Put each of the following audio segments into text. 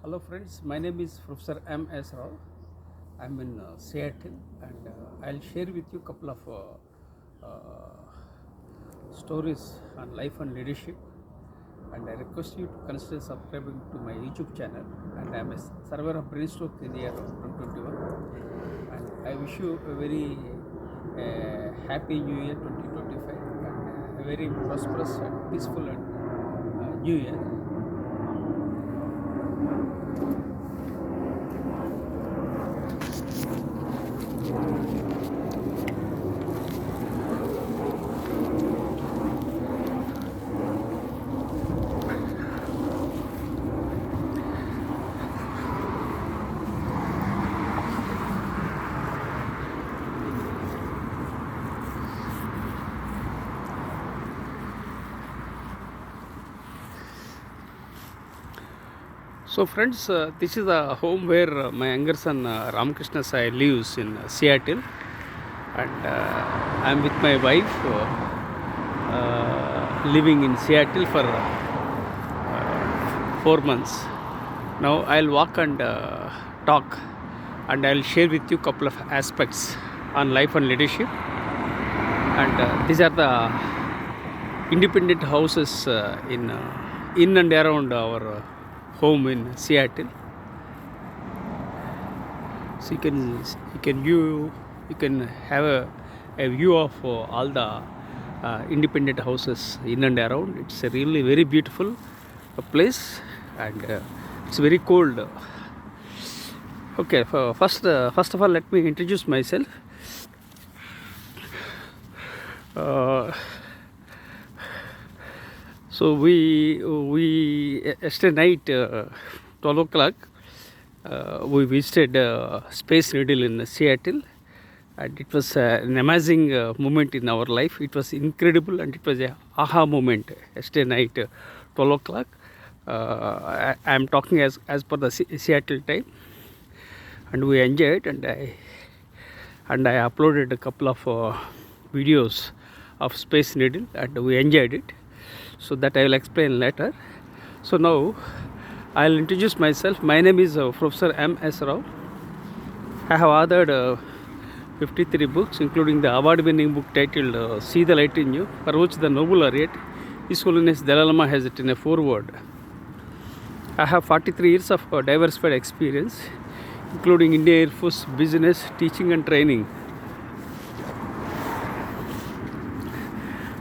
Hello friends, my name is Professor M.S.Rao. I'm in Seattle and I'll share with you a couple of stories on life and leadership, and I request you to consider subscribing to my YouTube channel. And I'm a survivor of brain stroke in the year of 2021, and I wish you a very happy new year 2025 and a very prosperous and peaceful and new year. So friends, this is the home where my younger son Ramakrishna Sai lives in Seattle, and I'm with my wife living in Seattle for 4 months. Now I'll walk and talk, and I'll share with you a couple of aspects on life and leadership. And these are the independent houses in and around our home in Seattle. So you can have a view of all the independent houses in and around. It's a really very beautiful place, and it's very cold. Okay, first of all, let me introduce myself. So we yesterday night 12 o'clock we visited Space Needle in Seattle, and it was an amazing moment in our life. It was incredible, and it was a aha moment yesterday night 12 o'clock. I am talking as per the Seattle time, and we enjoyed, and I uploaded a couple of videos of Space Needle, and we enjoyed it. So that I will explain later. So now I will introduce myself. My name is Professor M.S. Rao. I have authored 53 books, including the award-winning book titled See the Light in You, for which the Nobel laureate His Holiness Dalai Lama has written a foreword. I have 43 years of diversified experience, including Indian Air Force, business, teaching and training.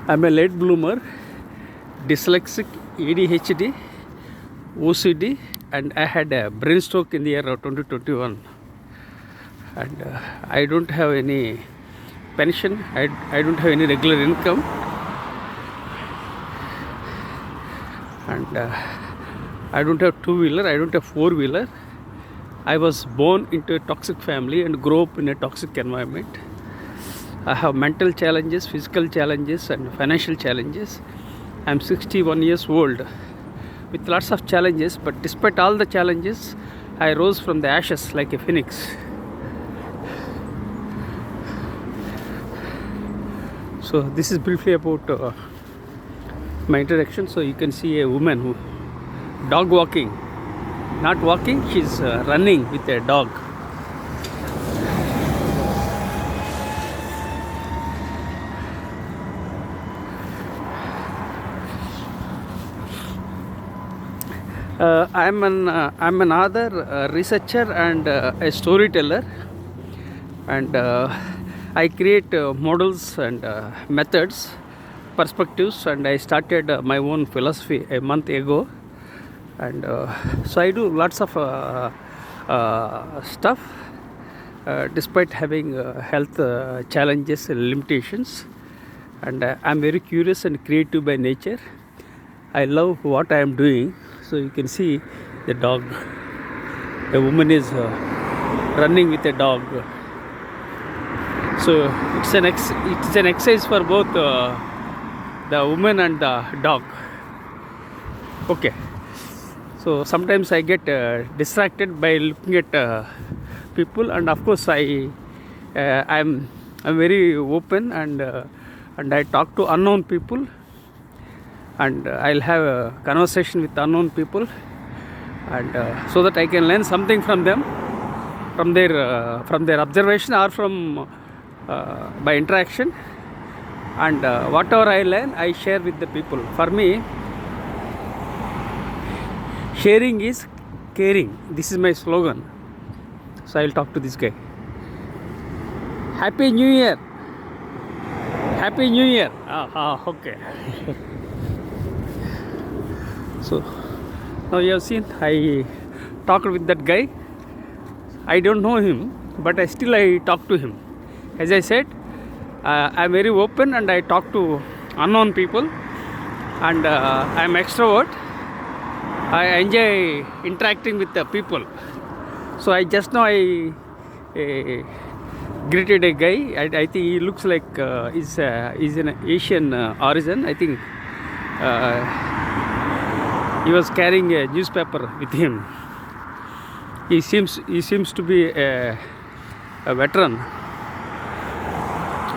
I am a late bloomer, dyslexic, ADHD, OCD, and I had a brain stroke in the year of 2021. And I don't have any pension, I don't have any regular income, and I don't have two-wheeler, I don't have four-wheeler. I was born into a toxic family and grew up in a toxic environment. I have mental challenges, physical challenges, and financial challenges. I'm 61 years old with lots of challenges, but despite all the challenges, I rose from the ashes like a phoenix. So this is briefly about my introduction. So you can see a woman who dog walking, not walking, she's running with a dog. I'm an author, a researcher, and a storyteller, and I create models and methods, perspectives, and I started my own philosophy a month ago, and so I do lots of stuff despite having health challenges and limitations, and I'm very curious and creative by nature. I love what I am doing. So you can see the dog. A woman is running with a dog. So it's an exercise for both the woman and the dog. Okay. So sometimes I get distracted by looking at people, and of course I'm very open, and I talk to unknown people, and I'll have a conversation with unknown people, and so that I can learn something from them, from their observation or from by interaction, and whatever I learn I share with the people. For me, sharing is caring. This is my slogan. So I'll talk to this guy. Happy New Year. Happy New Year. Okay. So now you have seen I talked with that guy. I don't know him, but I talk to him. As I said, I'm very open and I talk to unknown people, and I'm extrovert. I enjoy interacting with the people. So I just now greeted a guy. I think he looks like he's an Asian origin. I think he was carrying a newspaper with him. He seems to be a veteran.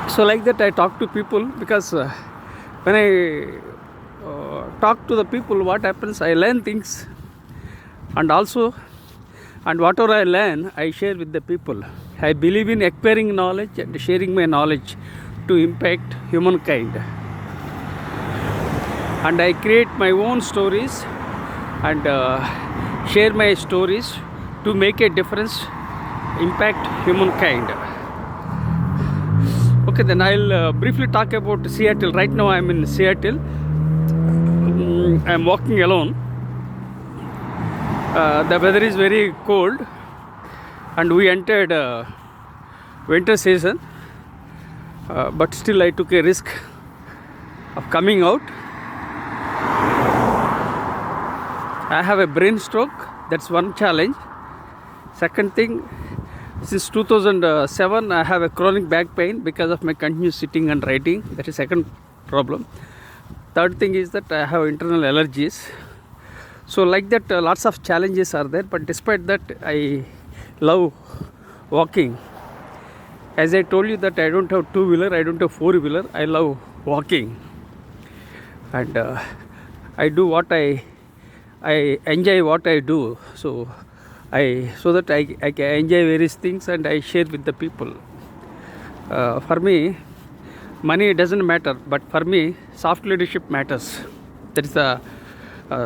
So like that I talk to people, because when I talk to the people, what happens, I learn things, and whatever I learn I share with the people. I believe in acquiring knowledge and sharing my knowledge to impact humankind, and I create my own stories and share my stories to make a difference, impact humankind. Okay, then I'll briefly talk about Seattle. Right now I'm in Seattle. I'm walking alone. The weather is very cold, and we entered winter season, but still I took a risk of coming out. I have a brain stroke. That's one challenge. Second thing, since 2007 I have a chronic back pain because of my continuous sitting and writing. That is second problem. Third thing is that I have internal allergies. So like that, lots of challenges are there, but despite that I love walking. As I told you that I don't have two-wheeler, I don't have four-wheeler, I love walking, and I do what I enjoy what I do. So that I can enjoy various things and I share with the people. For me, money doesn't matter, but for me, soft leadership matters. That is the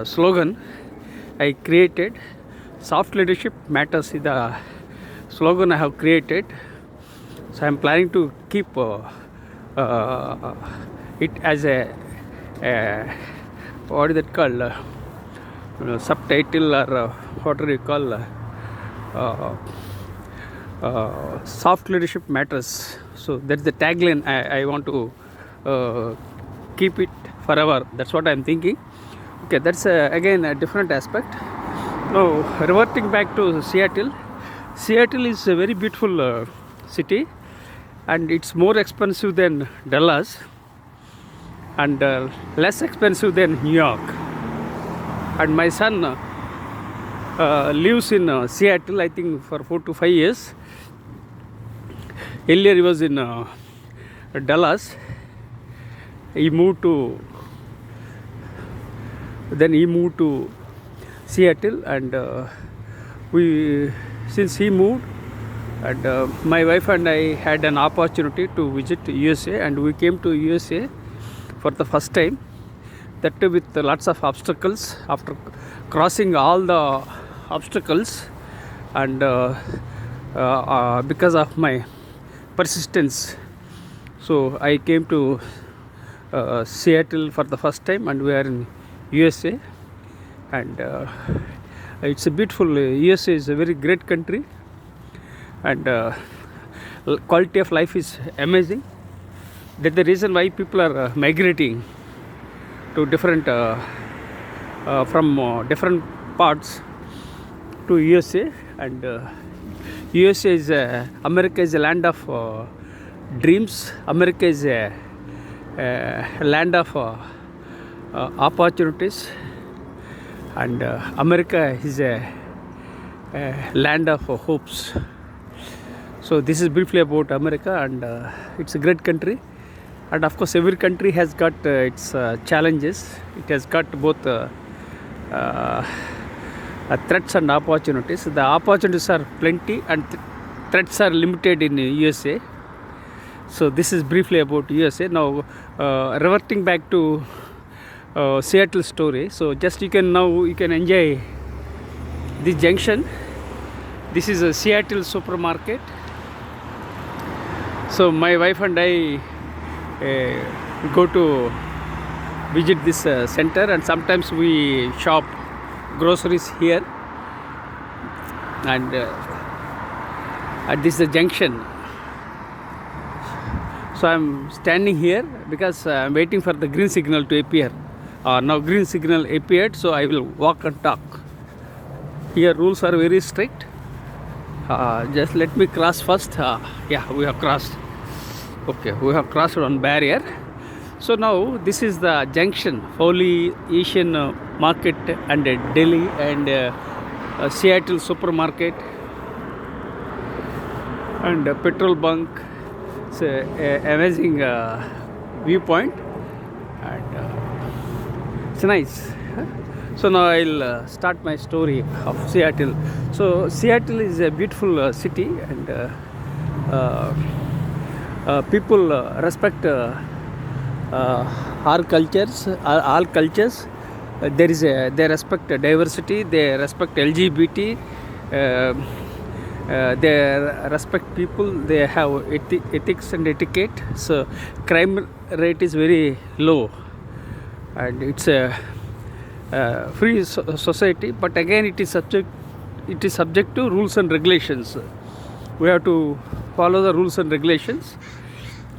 slogan I created. Soft leadership matters is the slogan I have created. So I'm planning to keep it as a what is that called? Subtitle, or what do you call? Soft leadership matters. So that's the tagline. I want to keep it forever. That's what I'm thinking. Okay, that's again a different aspect. Now reverting back to Seattle. Seattle is a very beautiful city, and it's more expensive than Dallas, and less expensive than New York. And my son lives in Seattle, I think for 4 to 5 years. Earlier he was in Dallas. He moved to Seattle, and since he moved, and my wife and I had an opportunity to visit USA, and we came to USA for the first time. That too with lots of obstacles. After crossing all the obstacles, and because of my persistence, so I came to Seattle for the first time, and we are in USA, and it's a beautiful. USA is a very great country, and quality of life is amazing. That's the reason why people are migrating to different from different parts to USA. And USA is America is a land of dreams. America is a land of opportunities, and America is a land of hopes. So this is briefly about America, and it's a great country. And of course, every country has got its challenges. It has got both threats and opportunities. The opportunities are plenty and threats are limited in USA. So this is briefly about USA. Now reverting back to Seattle story. So just you can enjoy this junction. This is a Seattle supermarket. So my wife and I go to visit this center, and sometimes we shop groceries here. And this is the junction. So I'm standing here because I'm waiting for the green signal to appear. Now green signal appeared, so I will walk and talk. Here rules are very strict. Just let me cross first. Yeah, we have crossed. Okay, we have crossed one barrier. So now this is the junction, Holy Asian Market and Delhi and Seattle supermarket and petrol bunk. It's an amazing viewpoint, and it's nice. So now I'll start my story of Seattle. So Seattle is a beautiful city, and people respect all cultures. They respect diversity. They respect LGBT. They respect people. They have ethics and etiquette. So crime rate is very low, and it's a free society. But again, it is subject to rules and regulations. We have to follow the rules and regulations,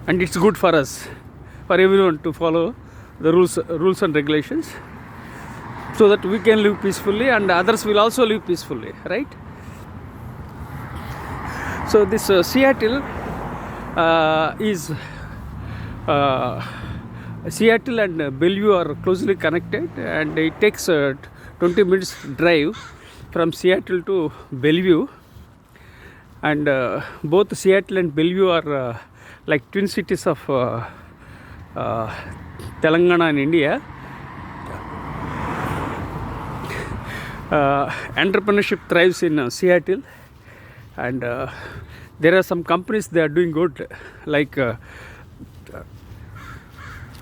and it's good for us, for everyone, to follow the rules and regulations, so that we can live peacefully and others will also live peacefully, right? So this Seattle is Seattle and Bellevue are closely connected, and it takes 20 minutes drive from Seattle to Bellevue. And both Seattle and Bellevue are like twin cities of Telangana in India. Entrepreneurship thrives in Seattle, and there are some companies that are doing good, like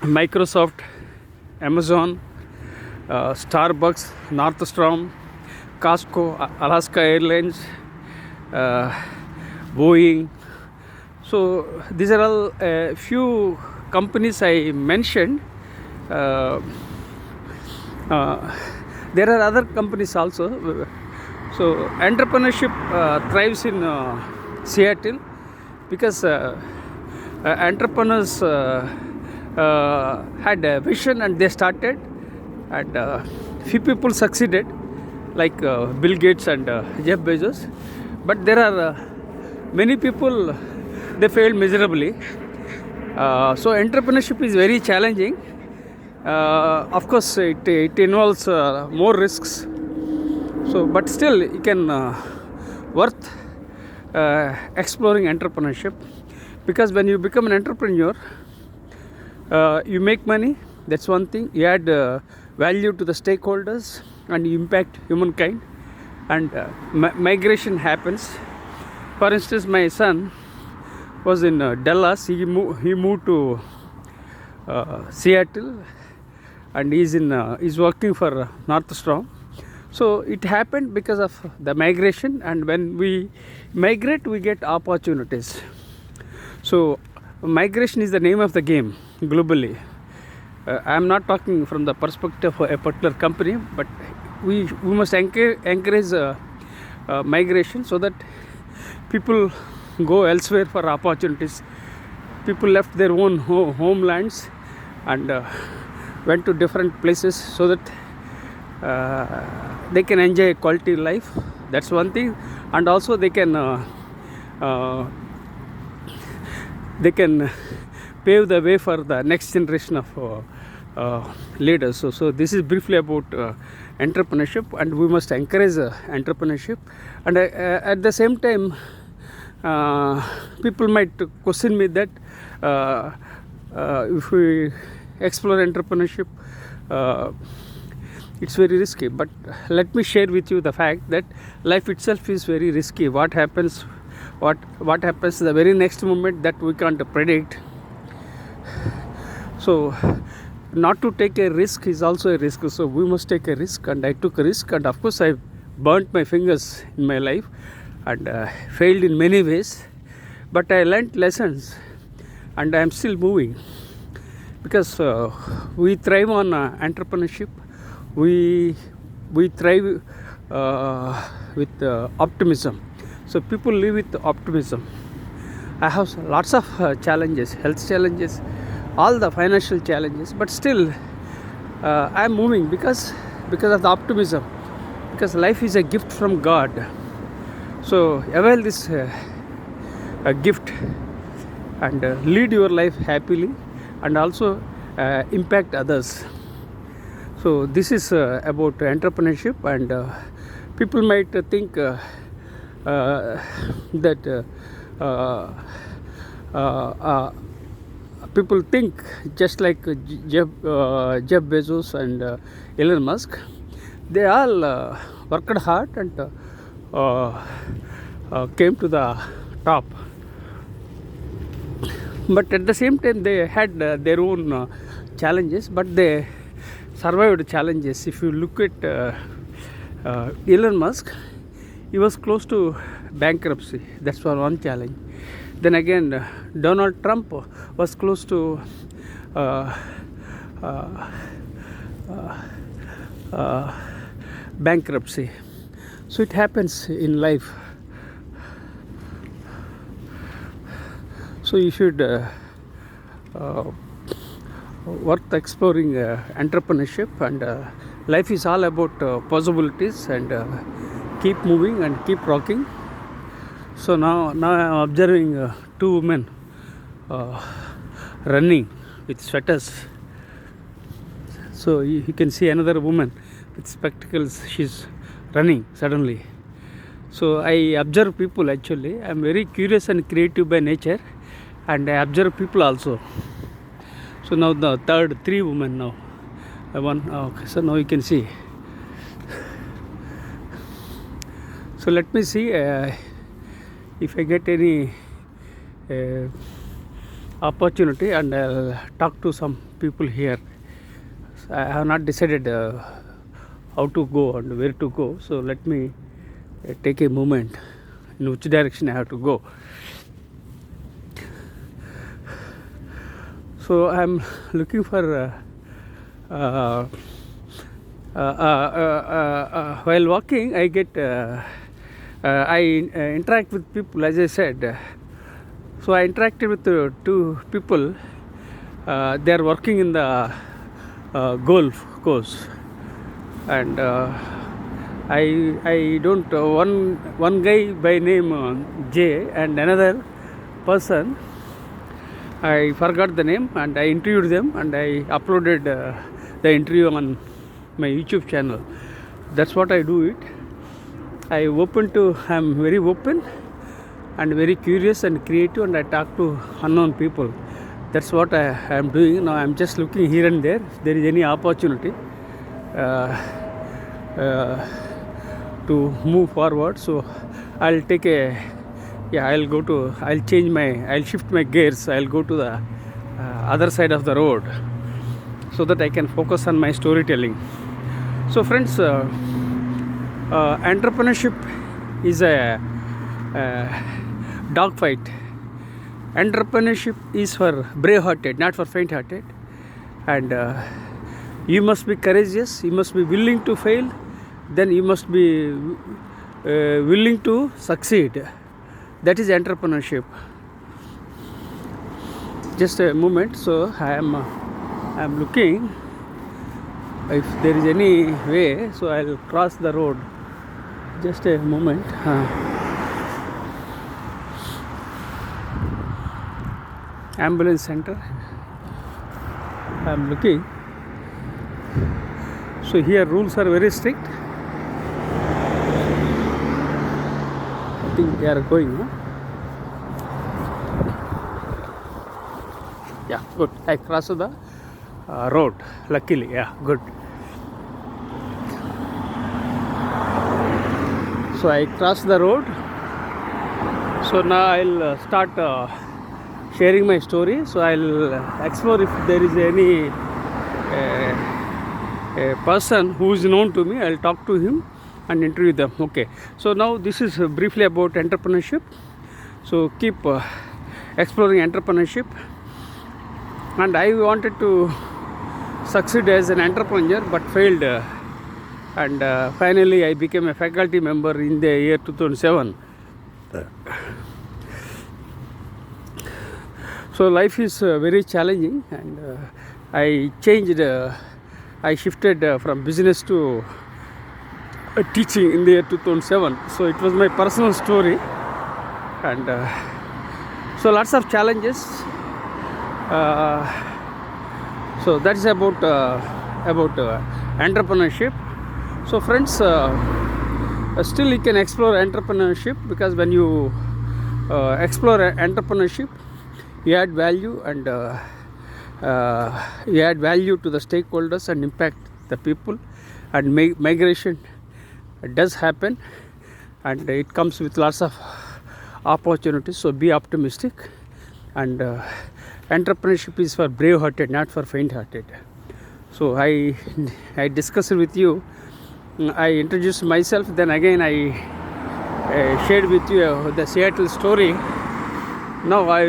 Microsoft, Amazon, Starbucks, Nordstrom, Costco, Alaska Airlines, Boeing. So these are all a few companies I mentioned. There are other companies also. So entrepreneurship thrives in Seattle because entrepreneurs had a vision and they started, and few people succeeded, like Bill Gates and Jeff Bezos. But there are many people, they failed miserably. So entrepreneurship is very challenging. Of course, it involves more risks. So, but still, you can worth exploring entrepreneurship, because when you become an entrepreneur, you make money. That's one thing. You add value to the stakeholders, and you impact humankind, and migration happens. For instance, my son was in Dallas. He moved to Seattle, and he's working for Nordstrom. So it happened because of the migration, and when we migrate, we get opportunities. So migration is the name of the game globally. I am not talking from the perspective of a particular company, but we must encourage migration, so that people go elsewhere for opportunities. People left their own homelands and went to different places, so that they can enjoy quality life. That's one thing. And also they can pave the way for the next generation of leaders. So this is briefly about entrepreneurship, and we must encourage entrepreneurship. And at the same time, people might question me that if we explore entrepreneurship, it's very risky. But let me share with you the fact that life itself is very risky. What happens the very next moment, that we can't predict. So not to take a risk is also a risk. So we must take a risk, and I took a risk, and of course I burnt my fingers in my life and failed in many ways, but I learnt lessons, and I am still moving, because we thrive on entrepreneurship. We thrive with optimism. So people live with optimism. I have lots of challenges, health challenges, all the financial challenges, but still I am moving because of the optimism, because life is a gift from God. So avail this gift and lead your life happily, and also impact others. So this is about entrepreneurship, and people might think that people think just like Jeff Bezos and Elon Musk. They all worked hard and came to the top. But at the same time, they had their own challenges, but they survived challenges. If you look at Elon Musk, he was close to bankruptcy. That's for one challenge. Then again, Donald Trump was close to bankruptcy. So it happens in life. So you should worth exploring entrepreneurship, and life is all about possibilities, and keep moving and keep rocking. So now I am observing two women running with sweaters. So you can see another woman with spectacles. She's running suddenly. So I observe people. Actually, I am very curious and creative by nature, and I observe people also. So now the three women now. Okay, so now you can see. So let me see if I get any opportunity, and I'll talk to some people here. I have not decided how to go and where to go. So let me take a moment in which direction I have to go. So I'm looking for while walking, I get I interact with people, as I said. So I interacted with two people. They are working in the golf course, and I don't one guy by name Jay, and another person, I forgot the name, and I interviewed them, and I uploaded the interview on my YouTube channel. That's what I do it. I'm very open and very curious and creative, and I talk to unknown people. That's what I am doing. Now I'm just looking here and there. If there is any opportunity to move forward, so I'll take I'll shift my gears. I'll go to the other side of the road, so that I can focus on my storytelling. So friends, entrepreneurship is a dogfight. Entrepreneurship is for brave-hearted, not for faint-hearted. And you must be courageous. You must be willing to fail. Then you must be willing to succeed. That is entrepreneurship. Just a moment. So I'm looking if there is any way. So I'll cross the road. Just a moment. Ambulance center. I'm looking. So here rules are very strict. I think they are going. Yeah, good. I crossed the road. Luckily, yeah, good. So I crossed the road. So now I'll start sharing my story. So I'll explore if there is any a person who is known to me. I'll talk to him and interview them. Okay. So now this is briefly about entrepreneurship. So keep exploring entrepreneurship. And I wanted to succeed as an entrepreneur but failed. And finally I became a faculty member in the year 2007. So life is very challenging, and I shifted from business to teaching in the year 2007. So it was my personal story, and so lots of challenges. So that is about entrepreneurship. So friends, still you can explore entrepreneurship, because when you explore entrepreneurship, you add value, and you add value to the stakeholders and impact the people, and migration does happen, and it comes with lots of opportunities. So be optimistic, and entrepreneurship is for brave-hearted, not for faint-hearted. So I discussed with you. I introduced myself, then again I shared with you the Seattle story. Now I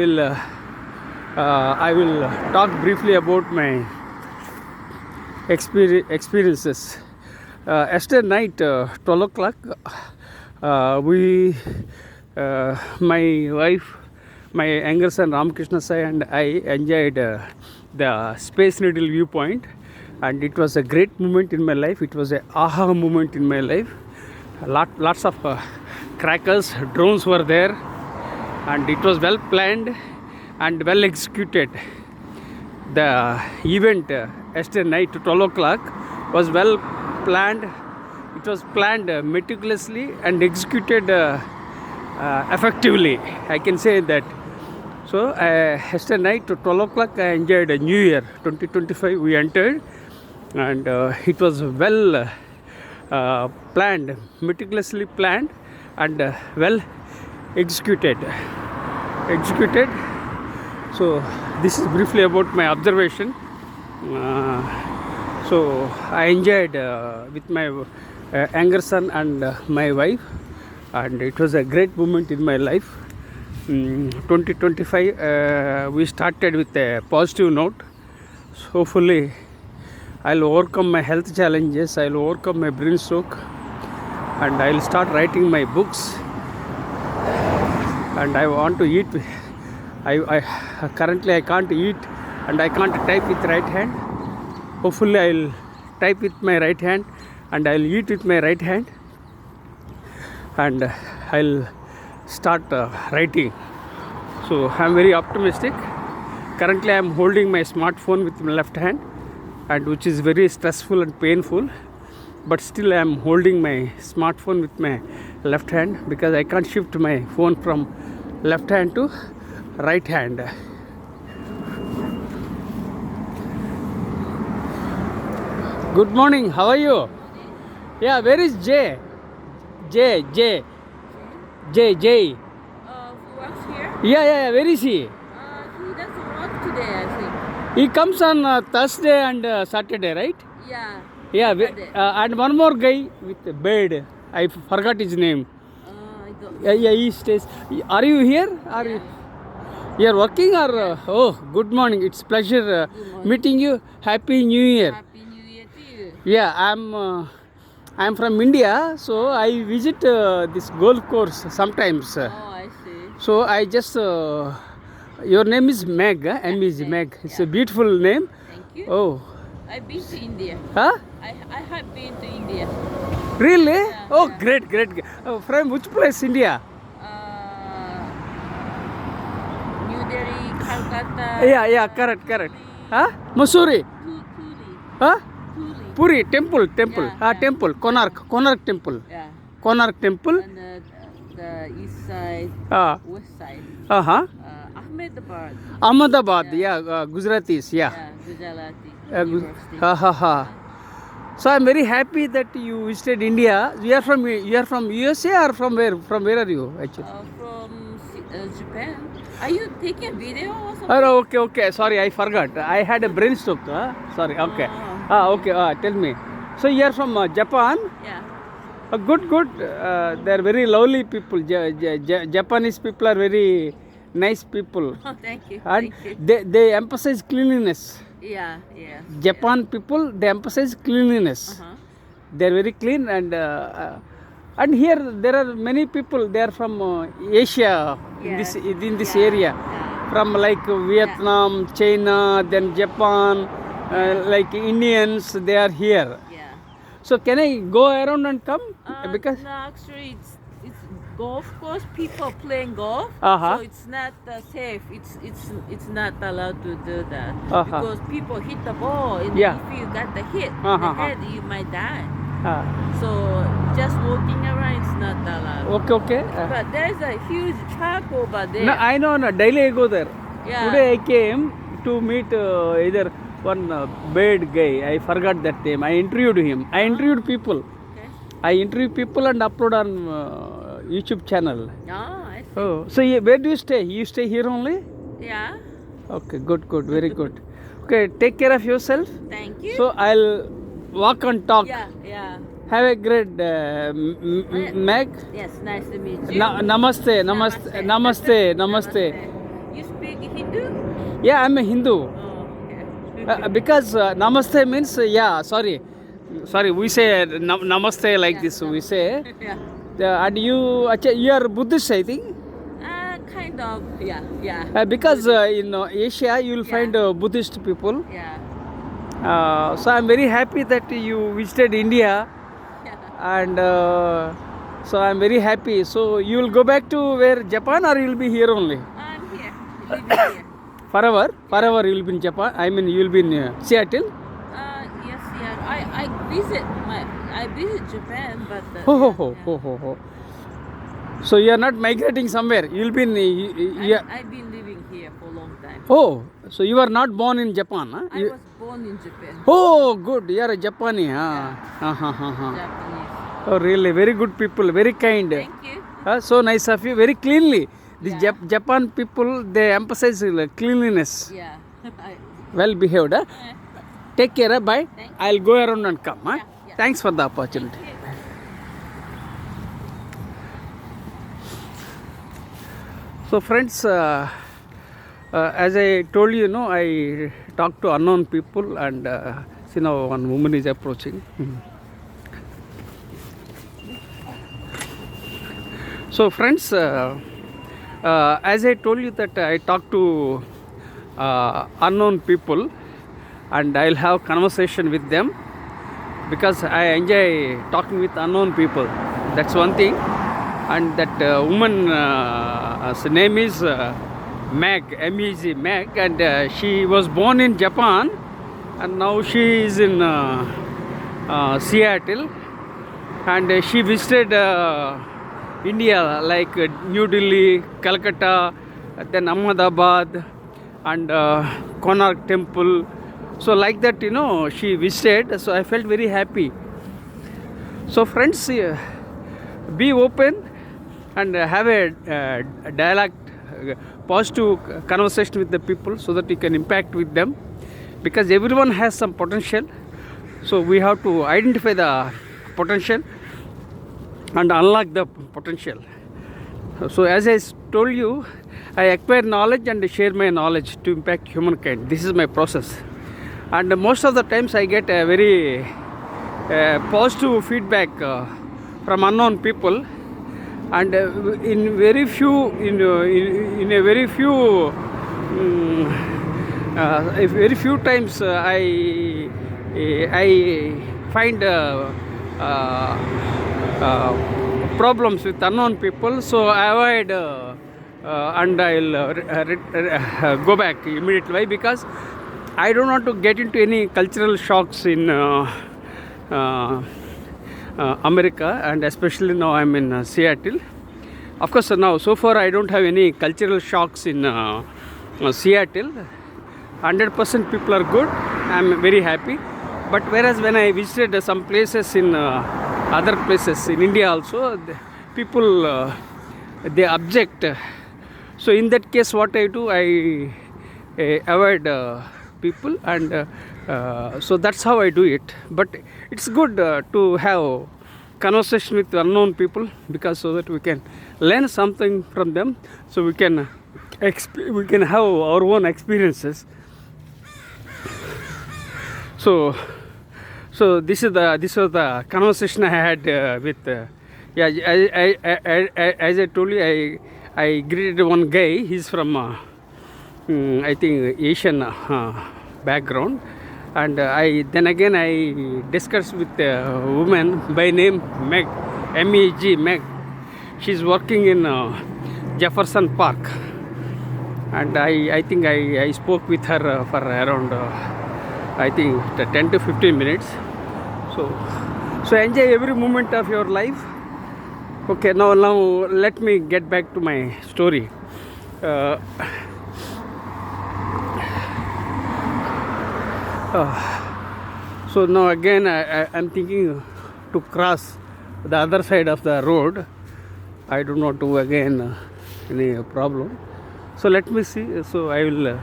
will talk briefly about my experiences. Yesterday night, 12 o'clock, my wife, my younger son Ramakrishna Sai, and I enjoyed the Space Needle viewpoint, and it was a great moment in my life. It was an aha moment in my life. Lots of crackers, drones were there, and it was well planned and well executed. The event yesterday night to 12 o'clock was well planned. It was planned meticulously and executed effectively, I can say that. So yesterday night to 12 o'clock I enjoyed a new year 2025. We entered, and it was well planned, meticulously planned, and well executed. So this is briefly about my observation. So I enjoyed with my younger son and my wife, and it was a great moment in my life. 2025 we started with a positive note. So hopefully I'll overcome my health challenges, I'll overcome my brain stroke, and I'll start writing my books. And I want to eat. I currently I can't eat, and I can't type with right hand. Hopefully I'll type with my right hand, and I'll eat with my right hand, and I'll start writing. So I'm very optimistic. Currently I'm holding my smartphone with my left hand, and which is very stressful and painful, but still I'm holding my smartphone with my left hand, because I can't shift my phone from left hand to right hand. Good morning, how are you? Yeah, where is Jay? Jay. Who works here? Yeah, where is he? He doesn't work today, I think. He comes on Thursday and Saturday, right? Yeah. And one more guy with a beard, I forgot his name. I don't. Yeah, he stays. Are you here? You are working, or oh, good morning. It's pleasure meeting you. Happy New Year. Happy New Year to you. Yeah, I'm from India, so I visit this golf course sometimes. Oh, I see. So I just your name is Meg, M is Meg. It's a beautiful name. Thank you. Oh, I've been to India. huh? I have been to India. Really? Yeah, Oh, yeah. great. From which place, India? New Delhi, Calcutta. Yeah, correct. Huh? Missouri. Tuli. Huh? Tuli. Puri temple. Yeah. Temple. Konark temple. Yeah. Konark temple. And the east side, west side. Ahmedabad. Yeah, Gujaratis. Yeah. Gujarati Gu- University. So I'm very happy that you visited India. You are from USA or from where? From where are you actually? From Japan. Are you taking a video or something? Oh, okay. Sorry, I forgot. I had a brain stroke. Sorry. Okay. Okay. Tell me. So you are from Japan. Yeah. Good. They are very lovely people. Japanese people are very nice people. Oh, thank you. And Thank you. they emphasize cleanliness. Yeah. Japan people, they emphasize cleanliness. They are very clean, and here there are many people. They are from Asia in this area, from like Vietnam, China, then Japan, like Indians. They are here. Yeah. So can I go around and come? Because No, actually, it's golf course. People playing golf, Uh-huh. so it's not safe. It's not allowed to do that Uh-huh. because people hit the ball, and Yeah. if you got the hit in Uh-huh. the head, you might die. uh, So just walking around is not allowed. okay. But there's a huge park over there. No, I know. Daily I go there. Yeah. Today I came to meet either one bad guy. I forgot that name. I interviewed him. I interviewed people. Okay. I interview people and upload on YouTube channel. I see. Oh, so where do you stay? You stay here only? Yeah. Okay, good, very good. Okay, take care of yourself. Thank you. So I'll walk and talk. Yeah. Have a great Meg. Yes, nice to meet you. Namaste. You speak Hindu? Yeah, I'm a Hindu. Oh, okay. Because namaste means sorry, we say namaste like this. We say, Yeah. and you are Buddhist, I think. Kind of. Yeah. Because in Asia you will find Buddhist people. Yeah. So I'm very happy that you visited India, and so I'm very happy. So you will go back to where, Japan, or you will be here only? I'm here. Living here. Forever you will be in Japan. I mean, you will be in Seattle. Yes. I visit Japan, but. Oh. So you are not migrating somewhere. You will be in. I've been living here for a long time. Oh, so you are not born in Japan, huh? I was born in Japan. Oh, good. You are a Japanese, Japanese. Oh, really? Very good people. Very kind. Thank you. So nice of you. Very cleanly. The Japan people, they emphasize cleanliness. Yeah. Well behaved. Huh? Take care. Bye. Thank you. I'll go around and come. Huh? Yeah. Thanks for the opportunity. So friends, as I told you, I talk to unknown people, and see now one woman is approaching. So friends, as I told you that I talk to unknown people, and I'll have conversation with them because I enjoy talking with unknown people. That's one thing. And that woman, her name is Meg, M-E-G, Meg, and she was born in Japan, and now she is in Seattle, and she visited India, like New Delhi, Calcutta, then Ahmedabad, and Konark Temple. So like that, she visited. So I felt very happy. So friends, be open and have a dialogue, positive conversation with the people, so that you can impact with them, because everyone has some potential. So we have to identify the potential and unlock the potential. So as I told you, I acquire knowledge and share my knowledge to impact humankind. This is my process, and most of the times I get a very positive feedback from unknown people, and in very few times I find problems with unknown people, so I avoid and I'll go back immediately. Why? Because I don't want to get into any cultural shocks in America, and especially now I'm in Seattle. Of course, now so far I don't have any cultural shocks in Seattle. 100% people are good. I'm very happy. But whereas when I visited some places in other places in India also, the people they object. So in that case, what I do, I avoid people, and so that's how I do it. But it's good to have conversation with unknown people, because so that we can learn something from them, so we can have our own experiences. So this was the conversation I had with yeah, as I told you, I greeted one guy. He's from I think Asian background, and I discussed with a woman by name Meg, MEG Meg. She's working in Jefferson Park, and I think I spoke with her for around I think 10 to 15 minutes. So enjoy every moment of your life. Okay, now let me get back to my story. So now again I'm thinking to cross the other side of the road. I do not do again any problem. So let me see. So I will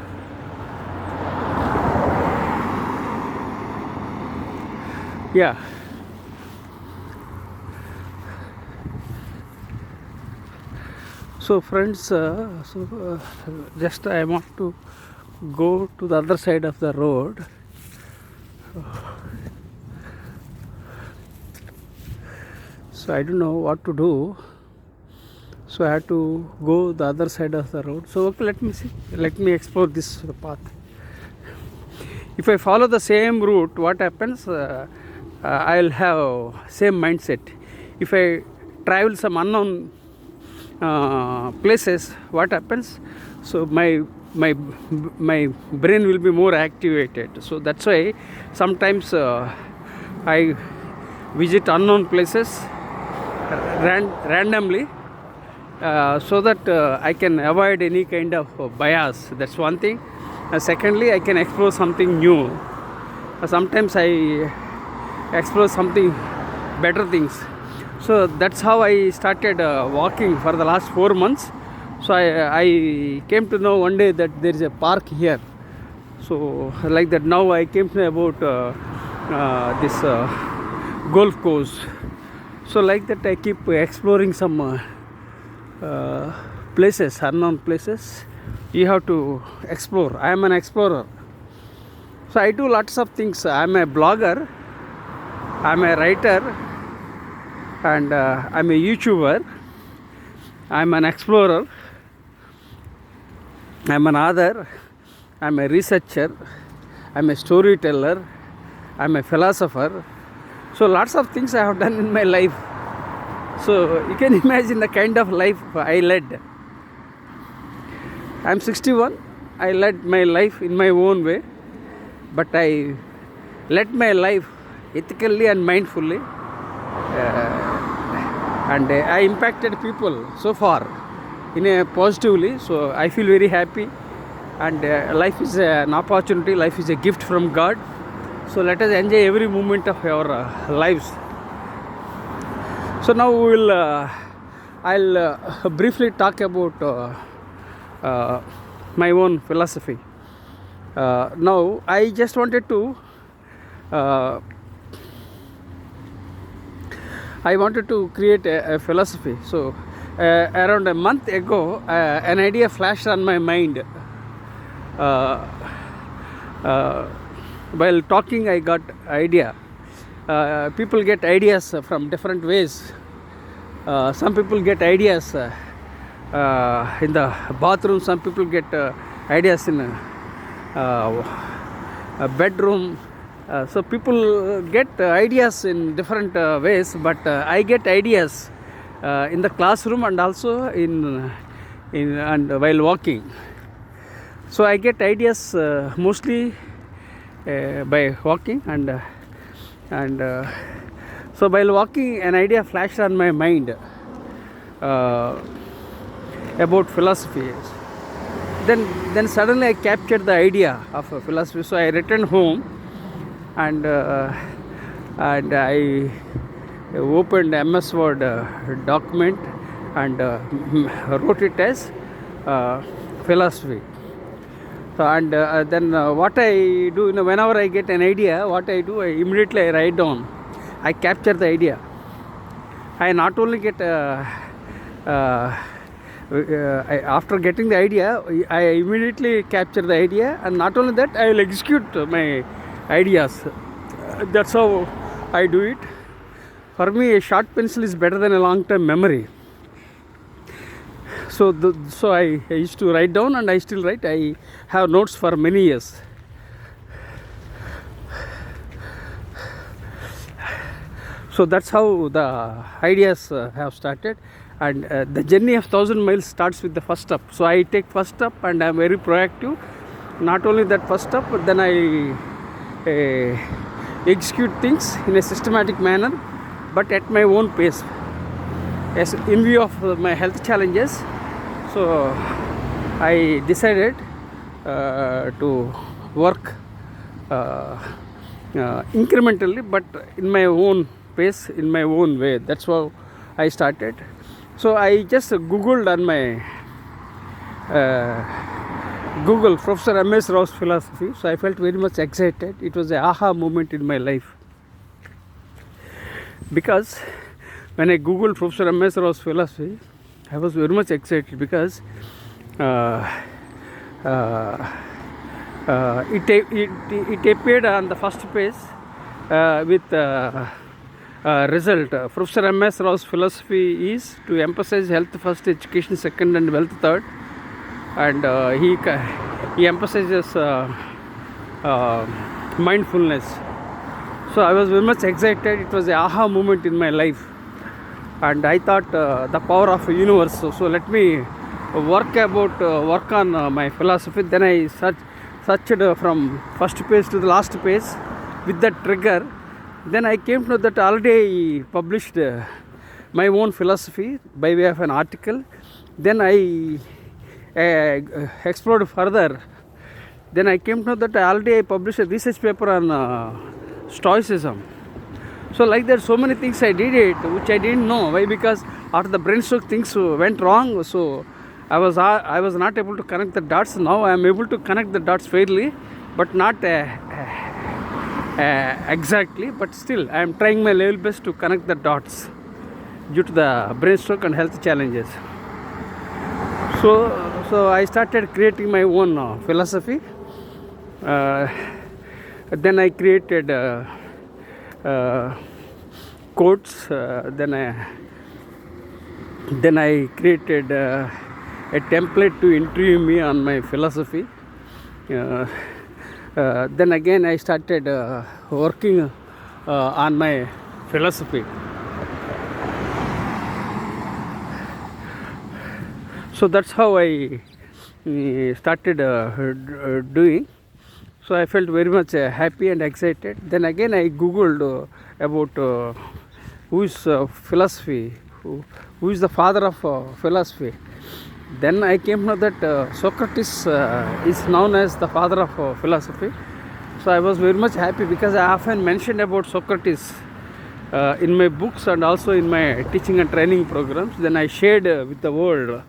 yeah. So friends, just I want to go to the other side of the road. So I don't know what to do. So I have to go the other side of the road. So okay, let me see. Let me explore this path. If I follow the same route, what happens? I'll have same mindset. If I travel some unknown places, what happens? So my brain will be more activated. So that's why sometimes I visit unknown places randomly, so that I can avoid any kind of bias. That's one thing. Secondly, I can explore something new. Sometimes I explore something better things. So that's how I started walking for the last 4 months. So I came to know one day that there is a park here. So like that, now I came to know about this golf course. So like that, I keep exploring some places, unknown places. You have to explore. I am an explorer. So I do lots of things. I am a blogger, I am a writer, and I am a YouTuber. I am an explorer, I am an author, I am a researcher, I am a storyteller, I am a philosopher. So lots of things I have done in my life. So you can imagine the kind of life I led. I am 61. I led my life in my own way, but I led my life ethically and mindfully, and I impacted people so far in a positively. So I feel very happy, and life is an opportunity. Life is a gift from God. So let us enjoy every moment of our lives. So now we will I'll briefly talk about my own philosophy. Now I just wanted to create a philosophy. So around a month ago, an idea flashed on my mind. While talking, I got idea. People get ideas from different ways. Some people get ideas in the bathroom. Some people get ideas in a bedroom. So people get ideas in different ways, but I get ideas in the classroom and also in and while walking. So I get ideas mostly by walking, and so while walking, an idea flashed on my mind about philosophy. Then suddenly I captured the idea of a philosophy. So I returned home, and I opened MS Word document and wrote it as philosophy. So, and then what I do, whenever I get an idea, what I do, I immediately write down. I capture the idea. I not only get after getting the idea, I immediately capture the idea, and not only that, I will execute my ideas. That's how I do it. For me, a short pencil is better than a long-term memory. So I used to write down, and I still write. I have notes for many years. So that's how the ideas have started, and the journey of 1,000 miles starts with the first step. So I take first step, and I am very proactive. Not only that first step, but then I execute things in a systematic manner, but at my own pace. As in view of my health challenges, so I decided to work incrementally, but in my own pace, in my own way. That's how I started. So I just googled on my Google Professor M.S. Rao's philosophy. So I felt very much excited. It was an aha moment in my life, because when I googled Professor M.S. Rao's philosophy, I was very much excited, because it appeared on the first page with result. Professor M.S. Rao's philosophy is to emphasize health first, education second, and wealth third. And he emphasizes mindfulness. So I was very much excited. It was an aha moment in my life, and I thought the power of the universe. So let me work on my philosophy. Then I searched from first page to the last page with that trigger. Then I came to know that already I published my own philosophy by way of an article. Then I explored further. Then I came to know that already I published a research paper on Stoicism. So like that, so many things I did it which I didn't know. Why? Because after the brainstroke, things went wrong. So I was not able to connect the dots. Now I am able to connect the dots fairly, but not exactly. But still, I am trying my level best to connect the dots due to the brainstroke and health challenges. So I started creating my own philosophy. Then I created quotes. Then I created a template to interview me on my philosophy. Then again I started working on my philosophy. So that's how I started doing. So I felt very much happy and excited. Then again I googled about who is philosophy, who is the father of philosophy. Then I came to know that Socrates is known as the father of philosophy. So I was very much happy, because I often mentioned about Socrates in my books and also in my teaching and training programs. Then I shared with the world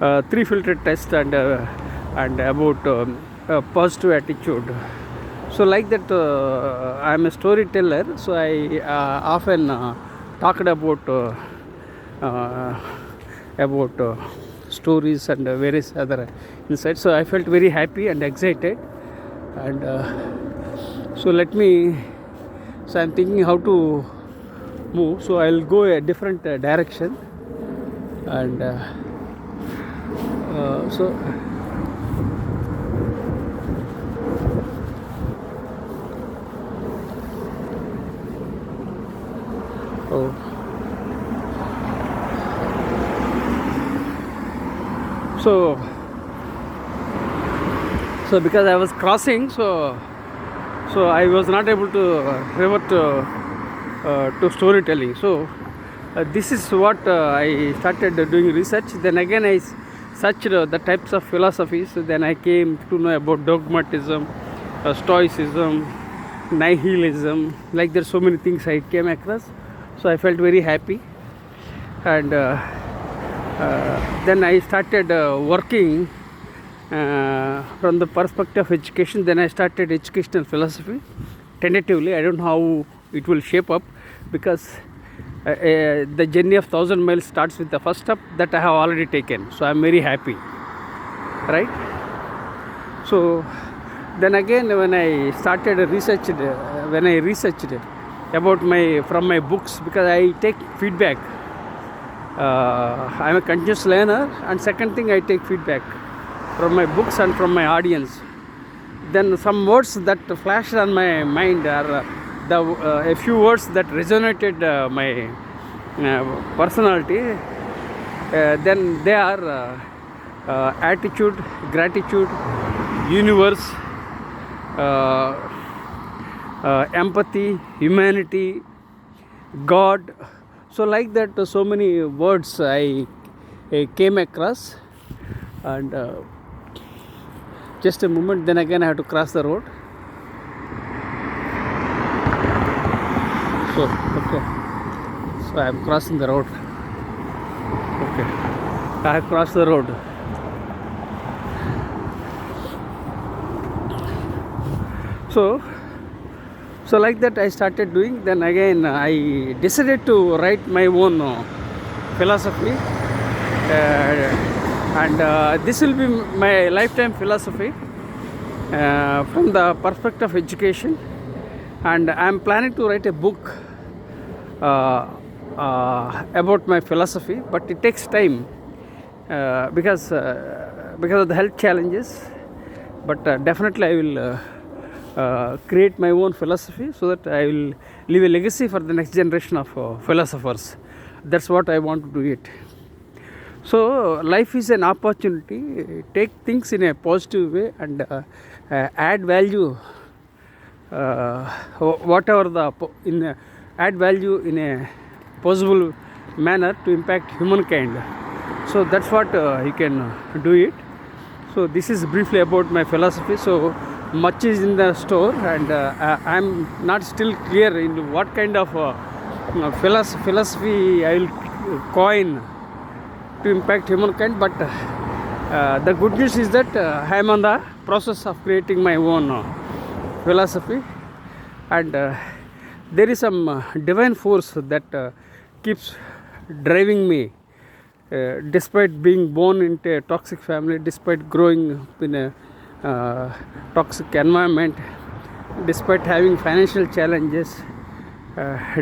3-filter test and about positive attitude. So like that, I am a storyteller. So I often talked about stories and various other insights. So I felt very happy and excited, and so I'm thinking how to move. So I'll go a different direction, and so so because I was crossing, so I was not able to revert to storytelling. So this is what I started doing research. Then again I such the types of philosophies. Then I came to know about dogmatism, stoicism, nihilism. Like there's so many things I came across. So I felt very happy, and then I started working from the perspective of education. Then I started educational philosophy tentatively. I don't know how it will shape up, because the journey of 1,000 miles starts with the first step that I have already taken. So I'm very happy, right? So then again, when I started researched about from my books, because I take feedback. I'm a continuous learner, and second thing, I take feedback from my books and from my audience. Then some words that flashed on my mind are a few words that resonated my personality. Then they are attitude, gratitude, universe, empathy, humanity, God. So like that, so many words I came across. And just a moment, then again I have to cross the road. So okay, so I am crossing the road. Okay, I have crossed the road. So like that I started doing. Then again I decided to write my own philosophy, and this will be my lifetime philosophy from the perspective of education. And I am planning to write a book about my philosophy, but it takes time because of the health challenges. But definitely I will create my own philosophy, so that I will leave a legacy for the next generation of philosophers. That's what I want to do it. So life is an opportunity. Take things in a positive way and add value. Add value in a possible manner to impact humankind. So that's what you can do it. So this is briefly about my philosophy. So much is in the store, and I'm not still clear in what kind of philosophy I will coin to impact humankind. But the good news is that I am on the process of creating my own philosophy, and there is some divine force that keeps driving me, despite being born into a toxic family, despite growing up in a toxic environment, despite having financial challenges,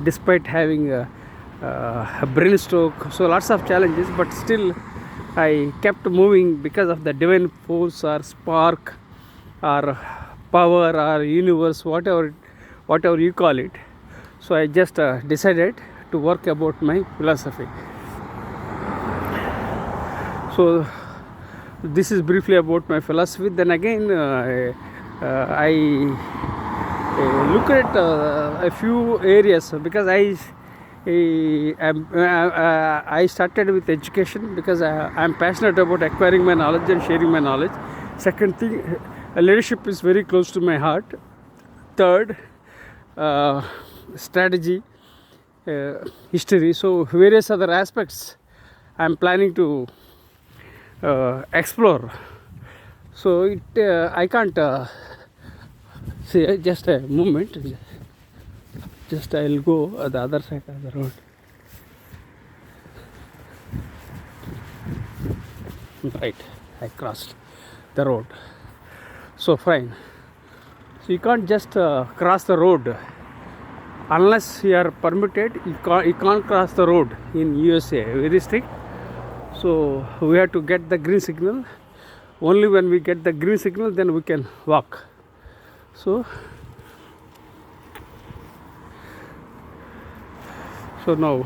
despite having a brain stroke, so lots of challenges, but still I kept moving because of the divine force or spark or power or universe, whatever you call it. So I just decided to work about my philosophy. So this is briefly about my philosophy. Then again I look at a few areas, because I started with education because I am passionate about acquiring my knowledge and sharing my knowledge. Second thing, leadership is very close to my heart. Third, strategy, history. So various other aspects I am planning to explore. So I can't see. Just a moment. Just I'll go the other side of the road. Right, I crossed the road. So fine. So you can't just cross the road unless you are permitted. You can't cross the road in USA. Very strict. So we have to get the green signal. Only when we get the green signal, then we can walk. So now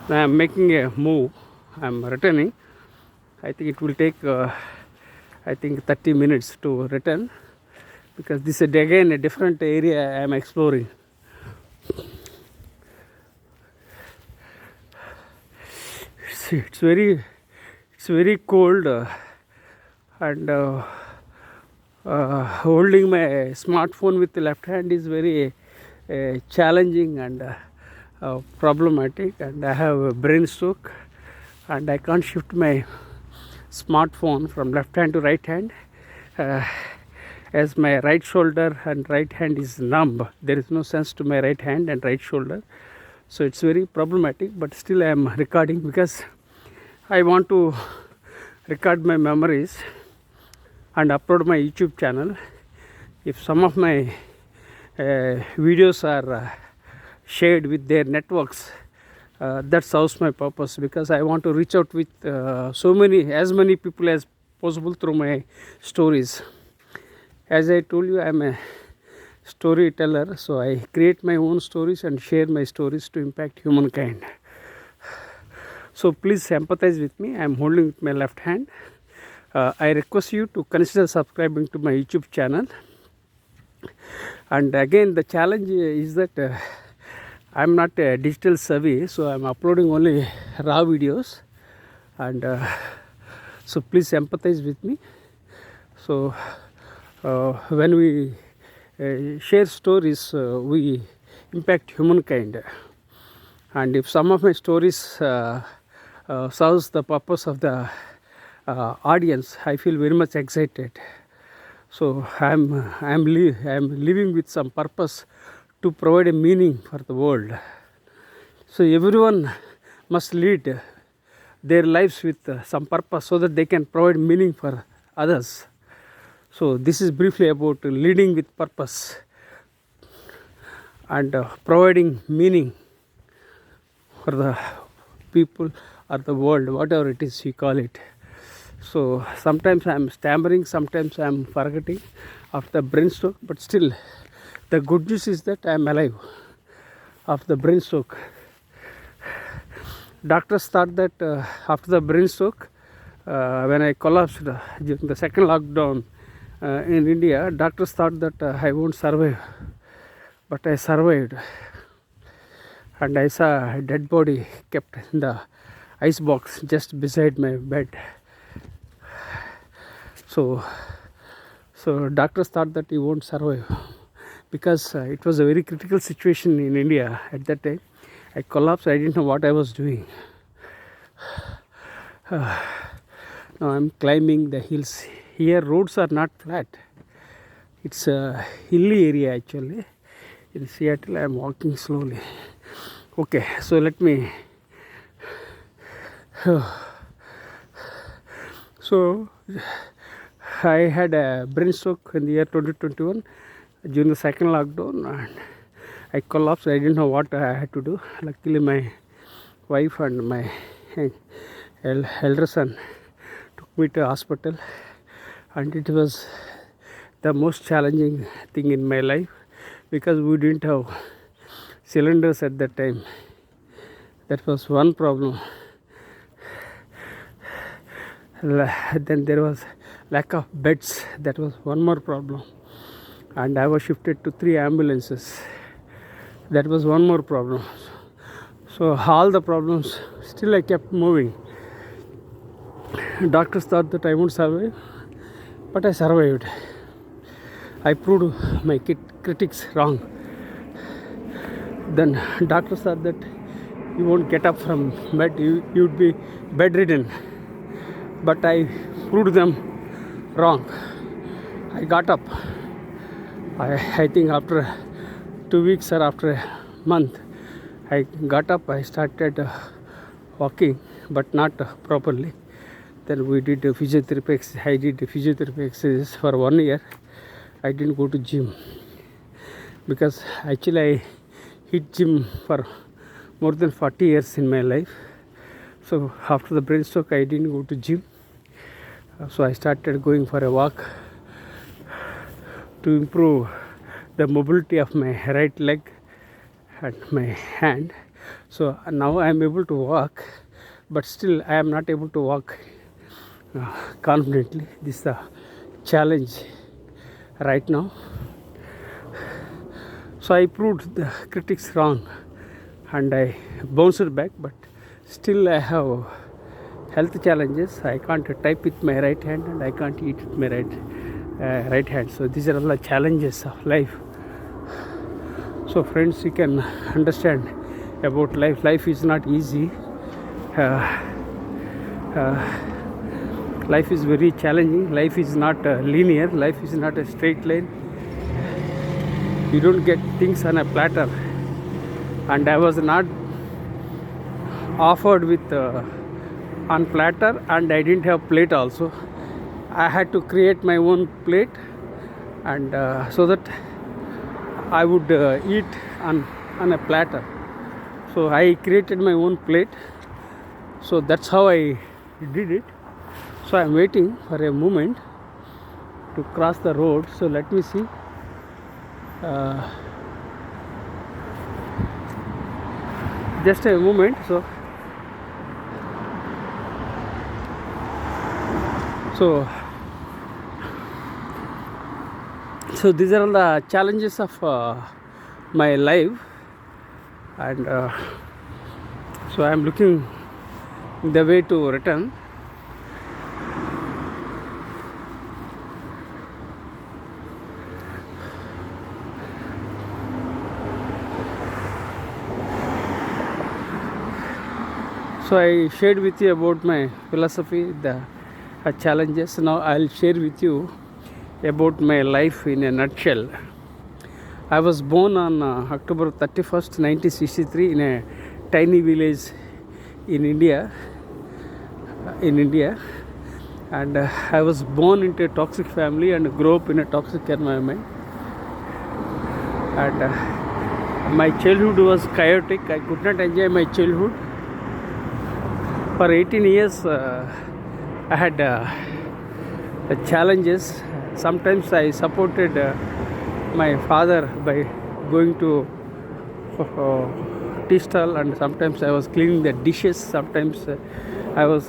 I am making a move. I am returning. I think it will take 30 minutes to return, because this is again a different area I am exploring. It's it's very cold, and holding my smartphone with the left hand is very challenging and problematic, and I have a brain stroke, and I can't shift my smartphone from left hand to right hand, as my right shoulder and right hand is numb. There is no sense to my right hand and right shoulder, so it's very problematic. But still I am recording because I want to record my memories and upload my YouTube channel. If some of my videos are shared with their networks, that serves my purpose, because I want to reach out with as many people as possible through my stories. As I told you, I am a storyteller, so I create my own stories and share my stories to impact humankind. So please empathize with me. I am holding with my left hand. I request you to consider subscribing to my YouTube channel. And again, the challenge is that I am not digital savvy, so I am uploading only raw videos, and so please empathize with me. So when we share stories, we impact humankind, and if some of my stories serves the purpose of the audience, I feel very much excited. So I am living with some purpose to provide a meaning for the world. So everyone must lead their lives with some purpose, so that they can provide meaning for others. So this is briefly about leading with purpose and providing meaning for the people or the world, whatever it is you call it. So sometimes I am stammering, sometimes I am forgetting after the brain stroke, but still the good news is that I am alive after the brain stroke. Doctors thought that after the brain stroke, when I collapsed during the second lockdown in India, doctors thought that I won't survive, but I survived, and I saw a dead body kept in the ice box just beside my bed. So doctors thought that he won't survive, because it was a very critical situation in India at that time. I collapsed. I didn't know what I was doing. Now I'm climbing the hills. Here roads are not flat. It's a hilly area actually. In Seattle I am walking slowly. Okay, so let me so I had a brain stroke in the year 2021 during the second lockdown, and I collapsed. I didn't know what I had to do. Luckily my wife and my elder son took me to hospital, and it was the most challenging thing in my life, because we didn't have cylinders at that time. That was one problem. Then there was lack of beds. That was one more problem, and I was shifted to 3 ambulances. That was one more problem. So all the problems, still I kept moving. Doctors thought that I won't survive, but I survived. I proved my critics wrong. Then doctors thought that you won't get up from bed, you would be bedridden, but I proved them wrong. I got up. I think after 2 weeks or after a month, I got up. I started walking, but not properly. Then we did physiotherapy. I did physiotherapy exercises for 1 year. I didn't go to gym, because actually I hit gym for more than 40 years in my life. So after the brain stroke, I didn't go to gym. So I started going for a walk to improve the mobility of my right leg and my hand. So now I am able to walk, but still I am not able to walk confidently. This is the challenge right now. So I proved the critics wrong, and I bounced back, but still I have health challenges. I can't type with my right hand and I can't eat with my right hand. So these are all the challenges of life. So friends, you can understand about life. Life is not easy. Life is very challenging. Life is not linear. Life is not a straight line. You don't get things on a platter. And I was not offered with on platter, and I didn't have plate also. I had to create my own plate, and so that I would eat on a platter. So I created my own plate. So that's how I did it. So I'm waiting for a moment to cross the road. So let me see. Just a moment. So these are all the challenges of my life, and so I am looking the way to return. So I shared with you about my philosophy, the challenges. Now I'll share with you about my life in a nutshell. I was born on October 31st, 1963 in a tiny village in India. And I was born into a toxic family and grew up in a toxic environment. And my childhood was chaotic. I could not enjoy my childhood. For 18 years, I had challenges. Sometimes I supported my father by going to tea stall, and sometimes I was cleaning the dishes. Sometimes I was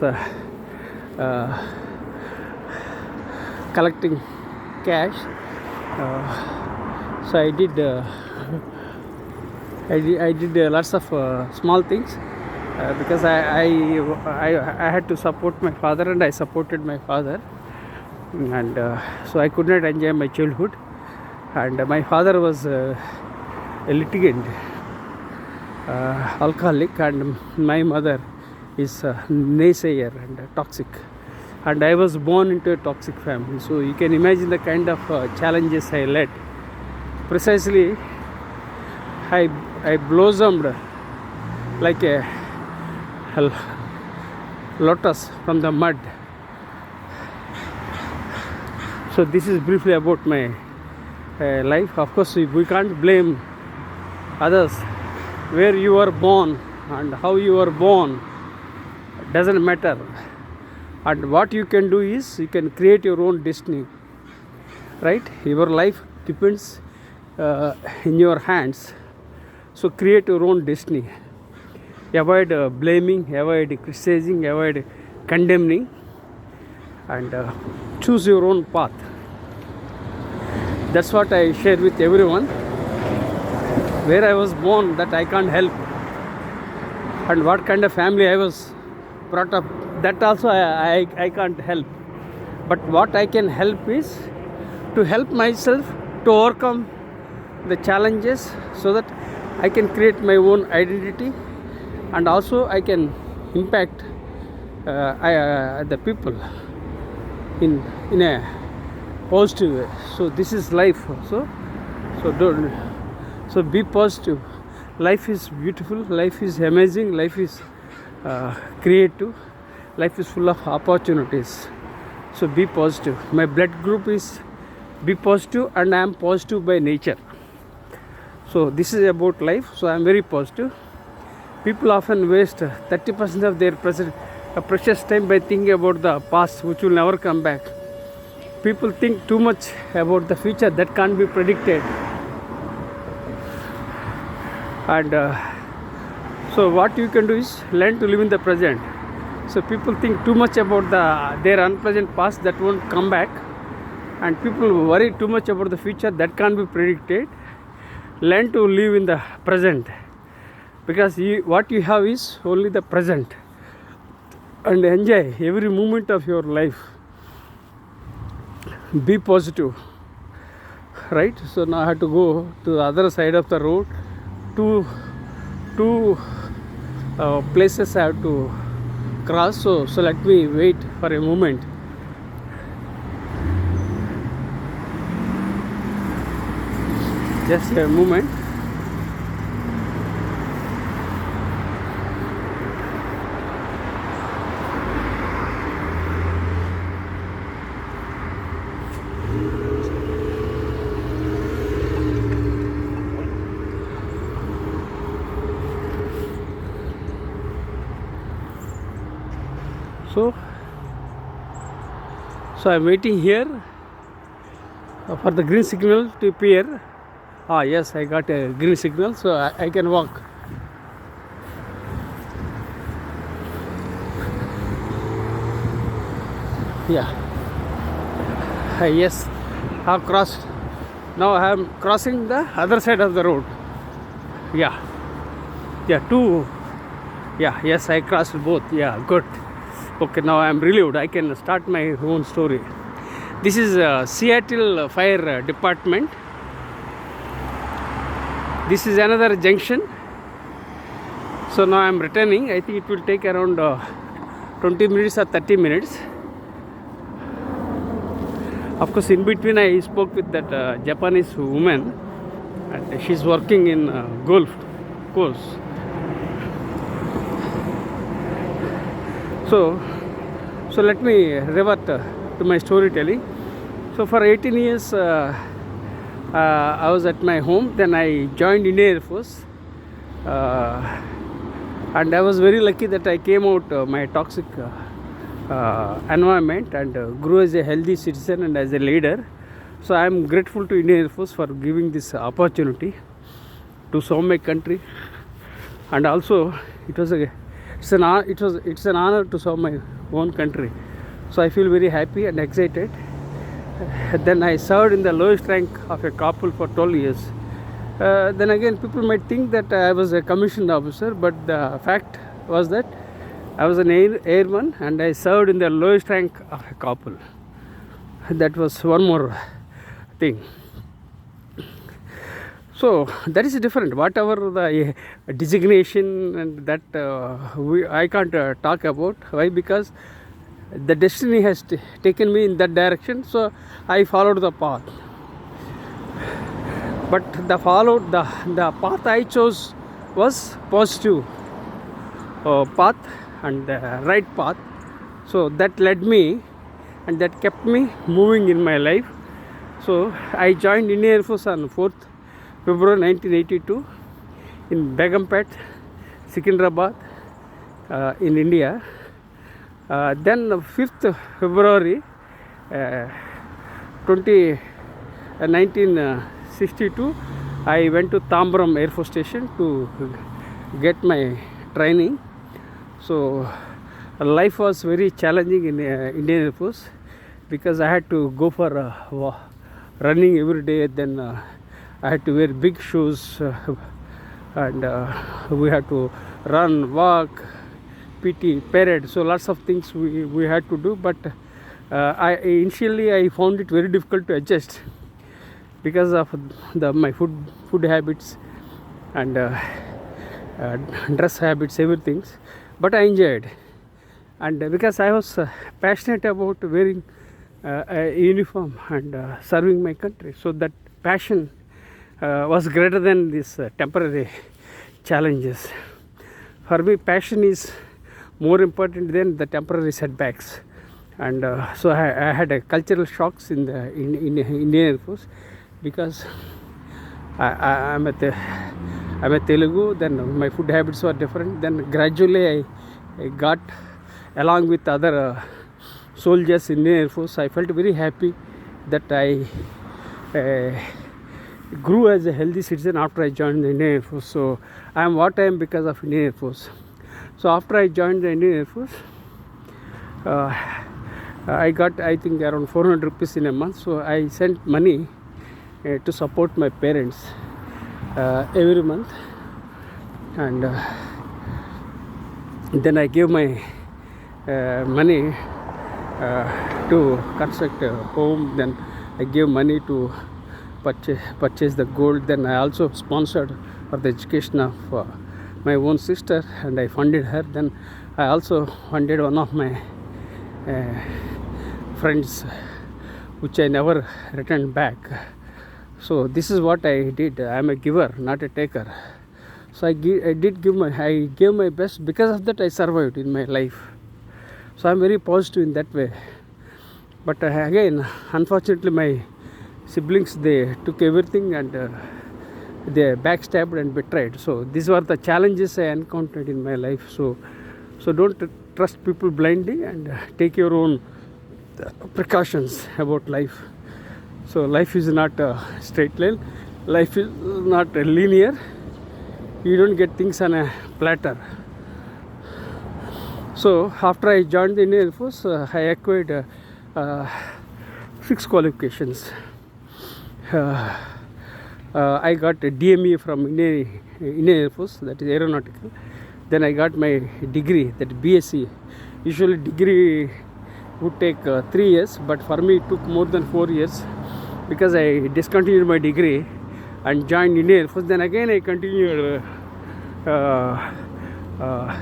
collecting cash. So I did lots of small things. Because I had to support my father, and I supported my father, and so I could not enjoy my childhood. And my father was a litigant, alcoholic, and my mother is a naysayer and toxic, and I was born into a toxic family. So you can imagine the kind of challenges I led. Precisely, I blossomed like a lotus from the mud. So this is briefly about my life. Of course, we can't blame others. Where you were born and how you were born doesn't matter. And what you can do is you can create your own destiny, right? Your life depends in your hands. So create your own destiny. Avoid blaming, avoid criticizing, avoid condemning, and choose your own path. That's what I share with everyone. Where I was born, that I can't help, and what kind of family I was brought up, that also I can't help. But what I can help is to help myself to overcome the challenges, so that I can create my own identity, and also I can impact the people in a positive way. So this is life also. So be positive. Life is beautiful, life is amazing, life is creative, life is full of opportunities. So be positive. My blood group is be positive, and I am positive by nature. So this is about life. So I am very positive. People often waste 30% of their precious time by thinking about the past, which will never come back. People think too much about the future that can't be predicted. And so what you can do is learn to live in the present. So people think too much about their unpleasant past that won't come back, and people worry too much about the future that can't be predicted. Learn to live in the present, because what you have is only the present. and enjoy every moment of your life. Be positive, right? So now I have to go to the other side of the road. Two places I have to cross. So let me wait for a moment. Just a moment. So I'm waiting here for the green signal to appear. Yes, I got a green signal, so I can walk. Yeah. Yes, I've crossed. Now I am crossing the other side of the road. Yeah. Yes, I crossed both. Yeah, good. Okay, now I am relieved. I can start my own story. This is Seattle Fire Department. This is another junction. So now I am returning. I think it will take around 20 minutes or 30 minutes. Of course, in between I spoke with that Japanese woman, and she's working in golf course. So let me revert to my storytelling. So for 18 years I was at my home. Then I joined Indian Air Force, and I was very lucky that I came out my toxic environment and grew as a healthy citizen and as a leader. So I am grateful to Indian Air Force for giving this opportunity to serve my country, and also it's an honor to serve my own country. So I feel very happy and excited. Then I served in the lowest rank of a corporal for 12 years. Then again, people might think that I was a commissioned officer, but the fact was that I was an airman and I served in the lowest rank of a corporal. That was one more thing. So that is different. Whatever the designation and that I can't talk about. Why? Because the destiny has taken me in that direction. So I followed the path. But the path I chose was positive path and right path. So that led me and that kept me moving in my life. So I joined Indian Air Force on 4th February 1982 in Begumpet, Secunderabad in India. Then 5th February 1962, I went to Tambaram Air Force Station to get my training. So life was very challenging in Indian Air Force because I had to go for running every day. Then I had to wear big shoes and we had to run, walk, PT, parade. So lots of things we had to do. But initially I found it very difficult to adjust because of my food habits and dress habits, everything. But I enjoyed, and because I was passionate about wearing a uniform and serving my country, so that passion was greater than these temporary challenges. For me, passion is more important than the temporary setbacks. And so I had a cultural shocks in Indian Air Force because I'm a Telugu. Then my food habits were different. Then gradually I got along with other soldiers in Indian Air Force. I felt very happy that I grew as a healthy citizen after I joined the Indian Air Force. So I am what I am because of Indian Air Force. So after I joined the Indian Air Force, I got, I think, around 400 rupees in a month. So I sent money to support my parents every month, and then I gave my money to construct a home. Then I gave money to purchase the gold. Then I also sponsored for the education of my own sister, and I funded her. Then I also funded one of my friends, which I never returned back. So this is what I did. I am a giver, not a taker. So I gave my best. Because of that, I survived in my life. So I am very positive in that way. But again, unfortunately, my siblings, they took everything, and they backstabbed and betrayed. So these were the challenges I encountered in my life. So don't trust people blindly, and take your own precautions about life. So life is not a straight line. Life is not linear. You don't get things on a platter. So after I joined the Indian Air Force, I acquired 6 qualifications. I got a DME from Indian Air Force, that is aeronautical. Then I got my degree, that BSc. Usually degree would take 3 years, but for me it took more than 4 years, because I discontinued my degree and joined Indian Air Force. Then again I continued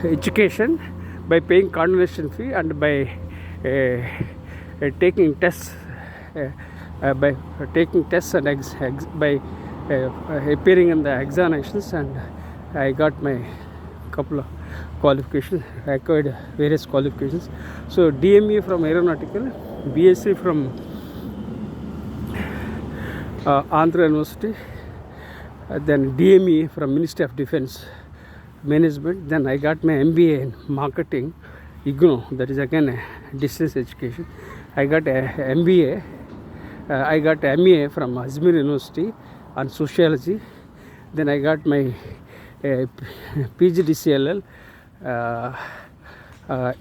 education by paying condonation fee, and by taking tests, and by appearing in the examinations, and I got my couple of qualifications. I acquired various qualifications. So DME from aeronautical, BSc from Andhra University, then DME from Ministry of Defence Management. Then I got my MBA in marketing, IGNO, that is again a distance education. I got a MBA. I got MA from Ajmer University on sociology. Then I got my PGDCLL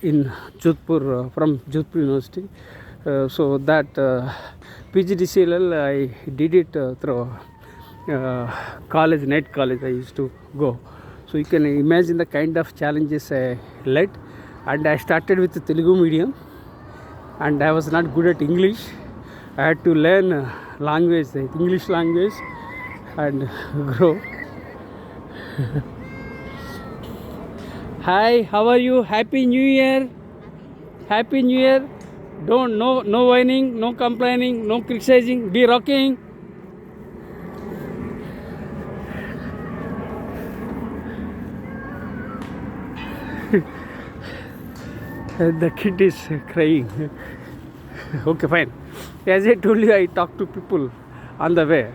in Jodhpur, from Jodhpur University. So that PGDCLL I did it through college, night college I used to go. So you can imagine the kind of challenges I led. And I started with the Telugu medium, and I was not good at English. I had to learn language, the English language, and grow. Hi, how are you? Happy New Year. Happy New Year. No whining, no complaining, no criticizing. Be rocking. The kid is crying. Okay, fine. As I told you, I talk to people on the way.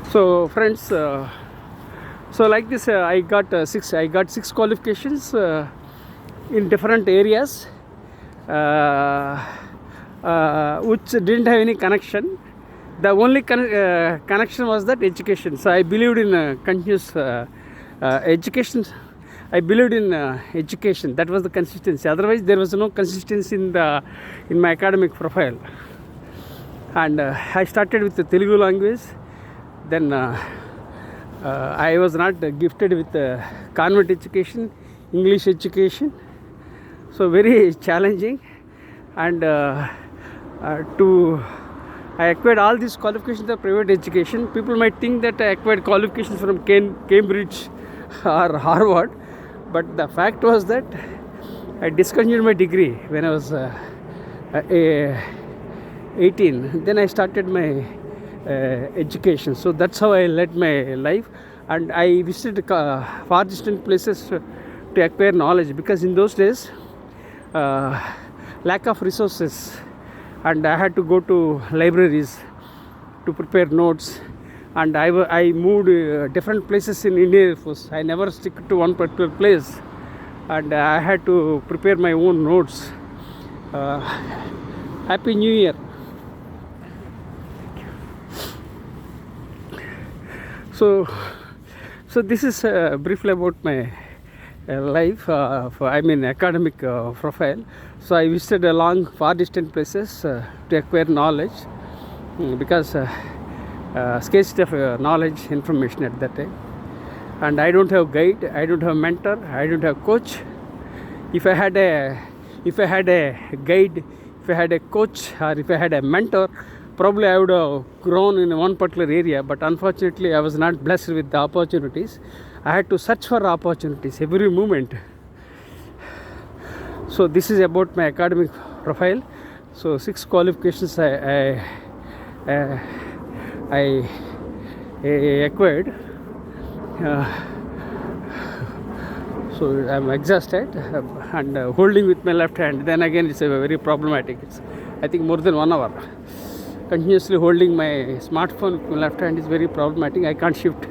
So friends, so like this, I got 6 qualifications in different areas, which didn't have any connection. The only connection was that education. So I believed in continuous education. I believed in education. That was the consistency. Otherwise, there was no consistency in my academic profile. And I started with the Telugu language. Then I was not gifted with convent education, English education. So very challenging. And I acquired all these qualifications of private education. People might think that I acquired qualifications from Cambridge or Harvard. But the fact was that I discontinued my degree when I was 18. Then I started my education. So that's how I led my life. And I visited far distant places to acquire knowledge, because in those days, lack of resources, and I had to go to libraries to prepare notes. And I moved different places in Indian Air Force. I never stick to one particular place, and I had to prepare my own notes. Happy New Year. So this is briefly about my life, academic profile. So I visited along far distant places to acquire knowledge, because scarcity of knowledge, information at that time. and I don't have guide, I don't have mentor, I don't have coach. If I had a guide, if I had a coach, or if I had a mentor, probably I would have grown in one particular area. But unfortunately, I was not blessed with the opportunities. I had to search for opportunities every moment. So this is about my academic profile. So 6 qualifications I acquired. So I'm exhausted and holding with my left hand. Then again, it's a very problematic. It's, I think, more than 1 hour. Continuously holding my smartphone with my left hand is very problematic. I can't shift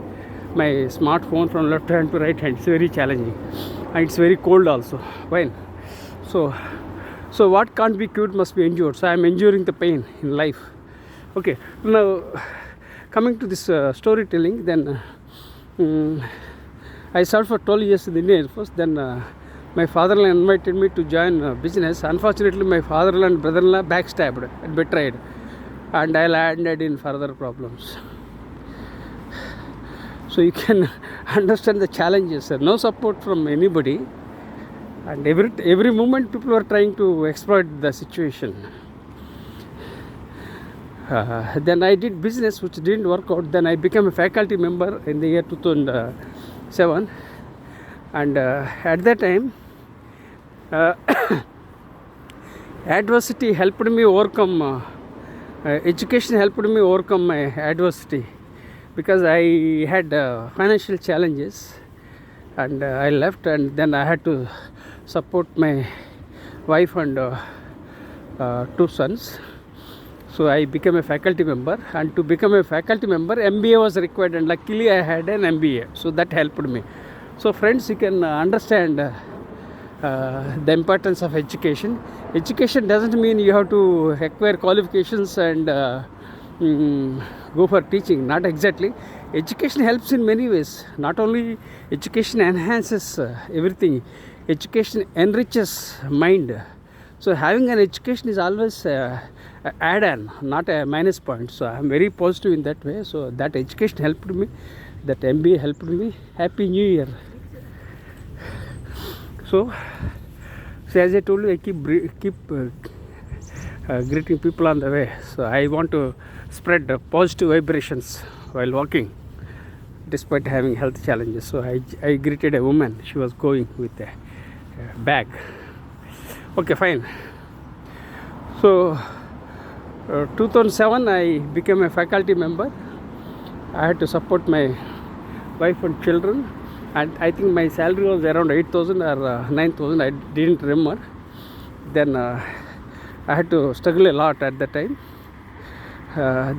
my smartphone from left hand to right hand. It's very challenging, and it's very cold also. Fine. So what can't be cured must be endured. So I'm enduring the pain in life. Okay. Now coming to this storytelling, then I served for 12 years in the Indian Air Force. Then my father-in-law invited me to join business. Unfortunately, my father-in-law and brother-in-law backstabbed and betrayed, and I landed in further problems. So you can understand the challenges. No support from anybody, and every moment people were trying to exploit the situation. Then I did business, which didn't work out. Then I became a faculty member in the year 2007, and at that time adversity helped me overcome, education helped me overcome my adversity, because I had financial challenges, and I left, and then I had to support my wife and 2 sons. So I became a faculty member, and to become a faculty member, MBA was required, and luckily I had an MBA, so that helped me. So friends, you can understand the importance of education. Education doesn't mean you have to acquire qualifications and go for teaching. Not exactly. Education helps in many ways. Not only education enhances everything, education enriches mind. So having an education is always add-on, not a minus point. So I am very positive in that way. So that education helped me, that MBA helped me. Happy New Year. So as I told you, I keep greeting people on the way. So I want to spread positive vibrations while walking, despite having health challenges. So I greeted a woman. She was going with a bag. Okay, fine. So 2007 I became a faculty member. I had to support my wife and children, and I think my salary was around 8,000 or 9,000. I didn't remember. Then I had to struggle a lot at that time.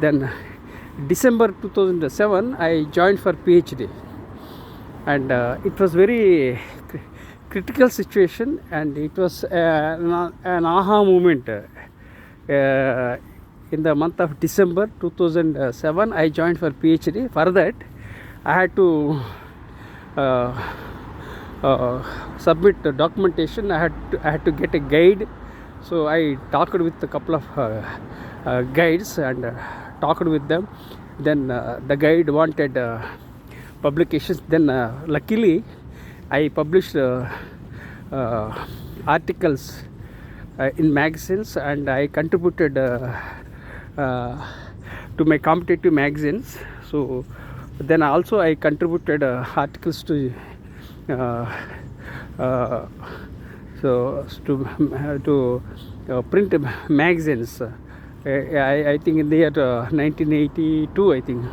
Then December 2007 I joined for Ph.D. and it was very critical situation, and it was an aha moment. In the month of December 2007 I joined for PhD. For that I had to submit the documentation. I had to get a guide. So I talked with a couple of guides and talked with them. Then the guide wanted publications. Then luckily I published articles in magazines, and I contributed to my competitive magazines. So then also I contributed articles to print magazines. I think in the year 1982, I think.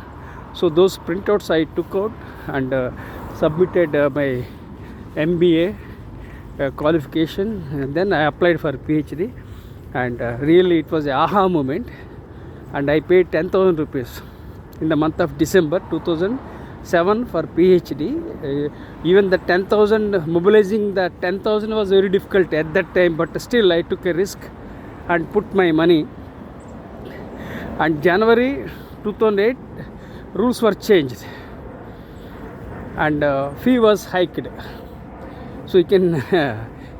So those printouts I took out and submitted my MBA qualification, and then I applied for PhD, and really it was a aha moment, and I paid 10,000 rupees in the month of December 2007 for PhD. Even the 10,000, mobilizing the 10,000 was very difficult at that time, but still I took a risk and put my money. And January 2008 rules were changed, and fee was hiked. So you can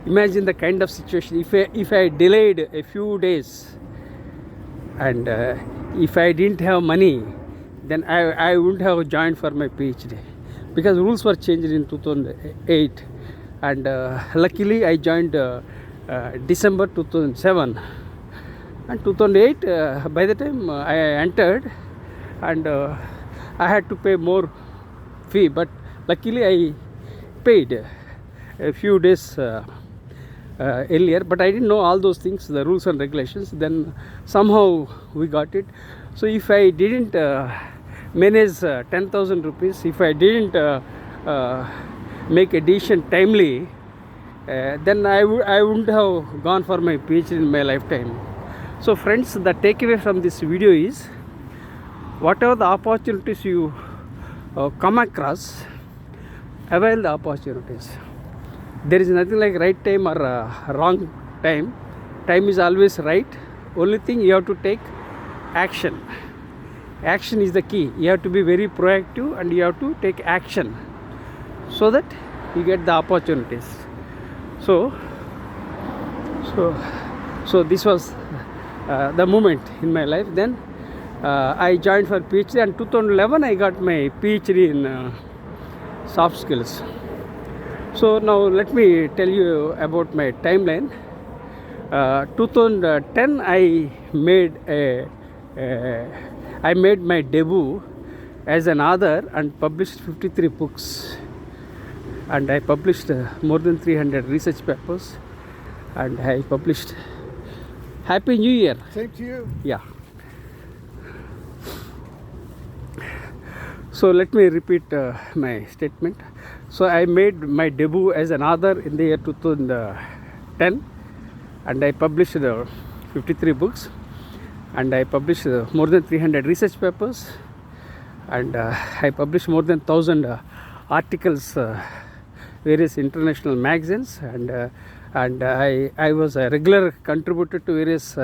imagine the kind of situation. If I delayed a few days, and if I didn't have money, then I wouldn't have joined for my PhD. because rules were changed in 2008, and luckily I joined December 2007, and 2008 by the time I entered, and I had to pay more fee, but luckily I paid a few days earlier, but I didn't know all those things, the rules and regulations. Then somehow we got it. So if I didn't manage 10,000 rupees, if I didn't make a decision timely, then I wouldn't have gone for my PhD in my lifetime. So friends, the takeaway from this video is, whatever the opportunities you come across, avail the opportunities. There is nothing like right time or wrong time. Time is always right. Only thing, you have to take action. Action is the key. You have to be very proactive, and you have to take action so that you get the opportunities. So this was the moment in my life. Then I joined for PhD, and 2011 I got my PhD in soft skills. So now let me tell you about my timeline. 2010 I made my debut as an author and published 53 books, and I published more than 300 research papers, and I published Happy New Year. Same to you. Yeah. So let me repeat my statement. So I made my debut as an author in the year 2010, and I published 53 books, and I published more than 300 research papers, and I published more than 1,000 articles, various international magazines, and I was a regular contributor to various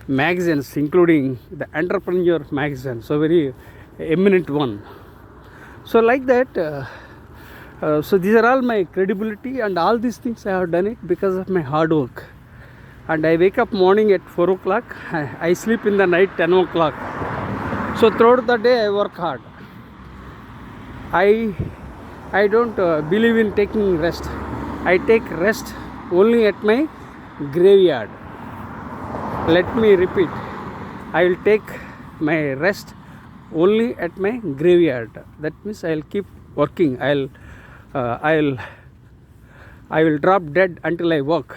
magazines, including the Entrepreneur magazine, so very eminent one. So like that, so these are all my credibility, and all these things I have done it because of my hard work. And I wake up morning at 4 o'clock, I sleep in the night 10 o'clock. So throughout the day I work hard. I don't believe in taking rest. I take rest only at my graveyard. Let me repeat, I will take my rest only at my graveyard. That means I will keep working. I will drop dead until I work.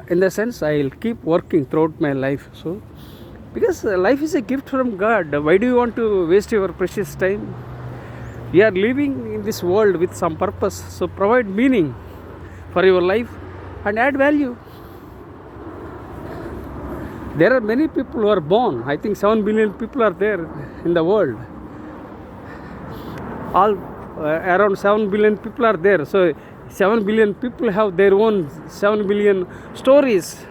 In the sense, I will keep working throughout my life. So, because life is a gift from God. Why do you want to waste your precious time? You are living in this world with some purpose. So provide meaning for your life and add value. There are many people who are born. I think 7 billion people are there in the world. All around 7 billion people are there. So 7 billion people have their own 7 billion stories.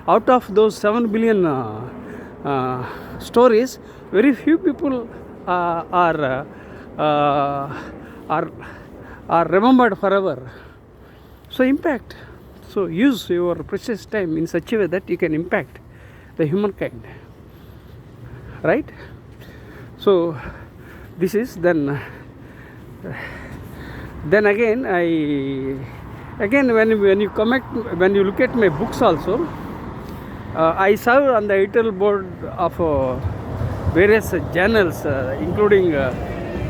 Out of those 7 billion stories, very few people are remembered forever. So impact. So use your precious time in such a way that you can impact the humankind. Right? So this is then again when you look at my books also, I serve on the editorial board of various journals, including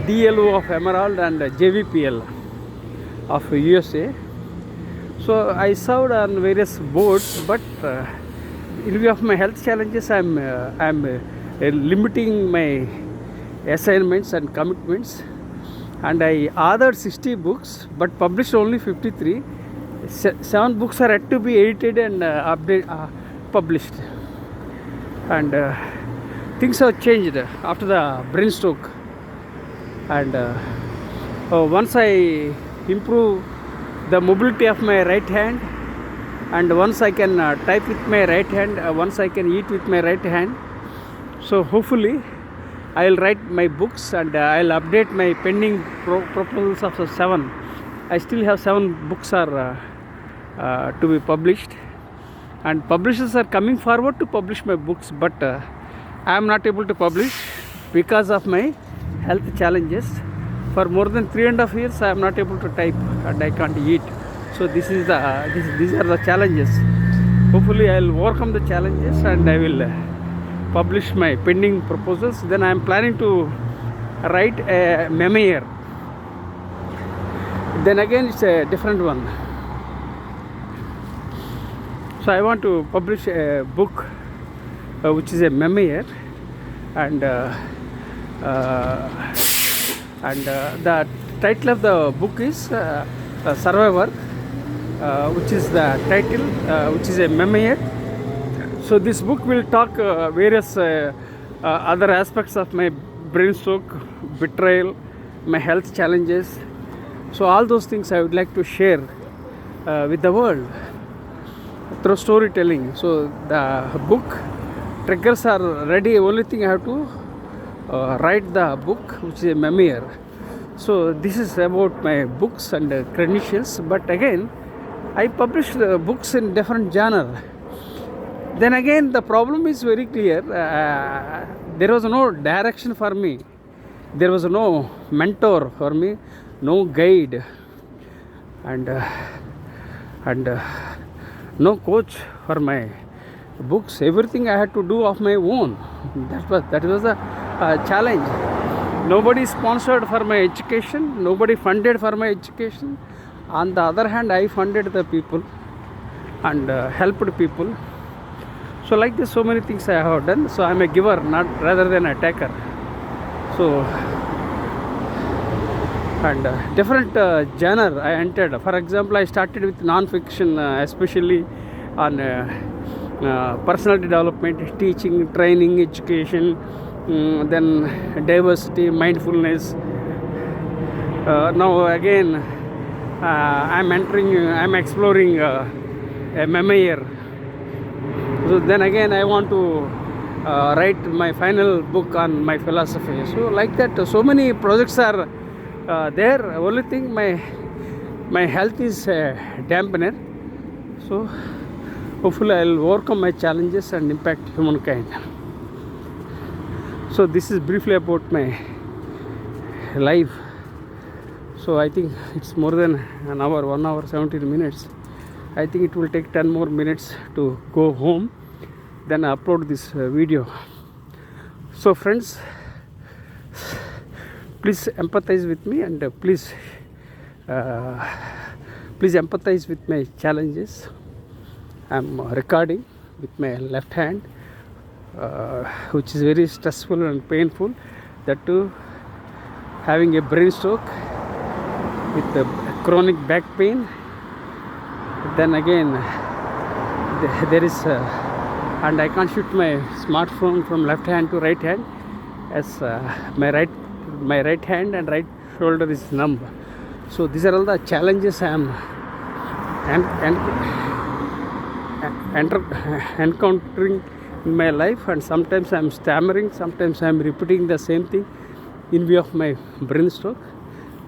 DLO of Emerald and JVPL of USA. So I served on various boards, but in view of my health challenges, I'm limiting my assignments and commitments. And I authored 60 books, but published only 53. 7 books are yet to be edited and published. And things have changed after the brain stroke. And once I improve the mobility of my right hand, and once I can type with my right hand, once I can eat with my right hand, so hopefully I will write my books, and I will update my pending proposals of 7. I still have 7 books are to be published, and publishers are coming forward to publish my books, but I am not able to publish because of my health challenges. For more than 3.5 years, I am not able to type and I can't eat. So these are the challenges. Hopefully, I will overcome the challenges and I will publish my pending proposals. Then I am planning to write a memoir. Then again, it's a different one. So I want to publish a book which is a memoir, and the title of the book is Survivor, which is the title, which is a memoir. So this book will talk various other aspects of my brain stroke, betrayal, my health challenges. So all those things I would like to share with the world through storytelling. So the book triggers are ready. Only thing I have to write the book, which is a memoir. So this is about my books and credentials. But again, I publish the books in different genre. Then again, the problem is very clear. There was no direction for me. There was no mentor for me, no guide, and no coach for my books. Everything I had to do of my own. That was a challenge. Nobody sponsored for my education. Nobody funded for my education. On the other hand, I funded the people and helped people. So like this, so many things I have done. So I am a giver, not rather than a taker. So and different genre I entered. For example, I started with non-fiction, especially on personality development, teaching, training, education, then diversity, mindfulness. Now again, I'm exploring a memoir. So then again, I want to write my final book on my philosophy. So like that, so many projects are there. Only thing, my health is a dampener. So hopefully I will overcome my challenges and impact humankind. So this is briefly about my life. So I think it's more than an hour, 1 hour 17 minutes. I think it will take 10 more minutes to go home, then upload this video. So friends, please empathize with me, and please empathize with my challenges. I'm recording with my left hand, which is very stressful and painful. That too, having a brain stroke with a chronic back pain. Then again, there is and I can't shoot my smartphone from left hand to right hand, as my right hand and right shoulder is numb. So these are all the challenges I am encountering in my life, and sometimes I am stammering, sometimes I am repeating the same thing in view of my brain stroke,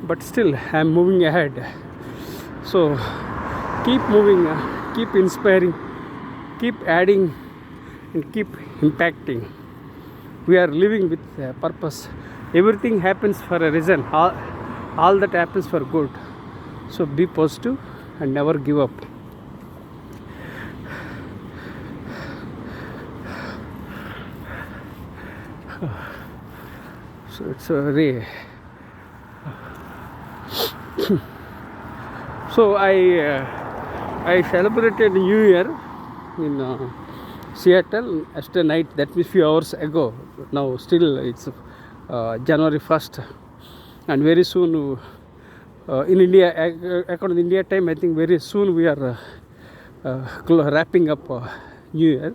but still I am moving ahead. So keep moving, keep inspiring, keep adding, and keep impacting. We are living with a purpose. Everything happens for a reason. All that happens for good. So be positive and never give up. So it's very so I celebrated New Year in Seattle yesterday night. That means few hours ago. Now still it's January 1st, and very soon in India, according to India time, I think very soon we are wrapping up New Year,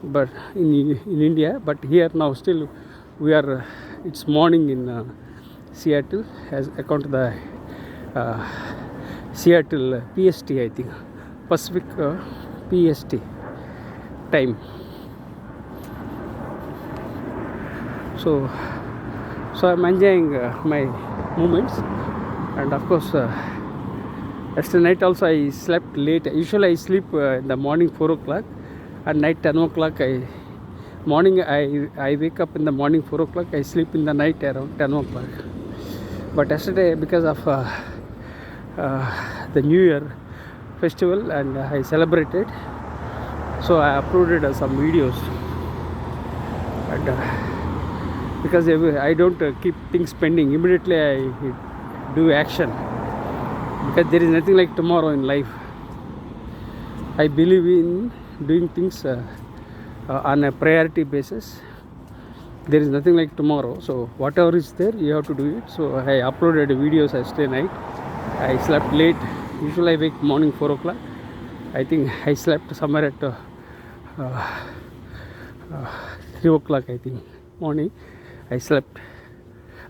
but in India. But here now still we are. It's morning in Seattle, as according to the Seattle Ph.D, I think, Pacific Ph.D time. So I'm enjoying my moments, and of course yesterday night also I slept late. Usually I sleep in the morning 4 o'clock, and night 10 o'clock. I wake up in the morning 4 o'clock. I sleep in the night around 10 o'clock. But yesterday, because of the New Year festival, and I celebrated, so I uploaded some videos. And because I don't keep things pending, immediately I do action, because there is nothing like tomorrow in life. I believe in doing things on a priority basis. There is nothing like tomorrow, so whatever is there, you have to do it. So I uploaded videos yesterday night. I slept late. Usually I wake morning 4 o'clock. I think I slept somewhere at 3 o'clock, I think, morning. I slept,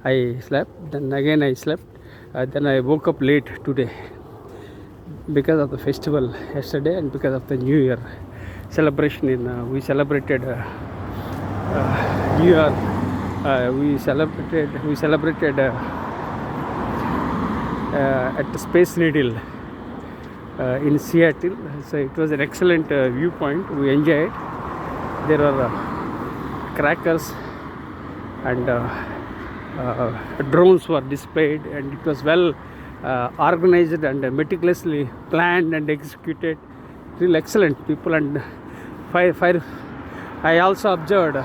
then again I slept, then I woke up late today because of the festival yesterday and because of the New Year celebration. We celebrated New Year. We celebrated at the Space Needle in Seattle. So it was an excellent viewpoint. We enjoyed. There were crackers and drones were displayed, and it was well organized and meticulously planned and executed. Really excellent people. And fire. I also observed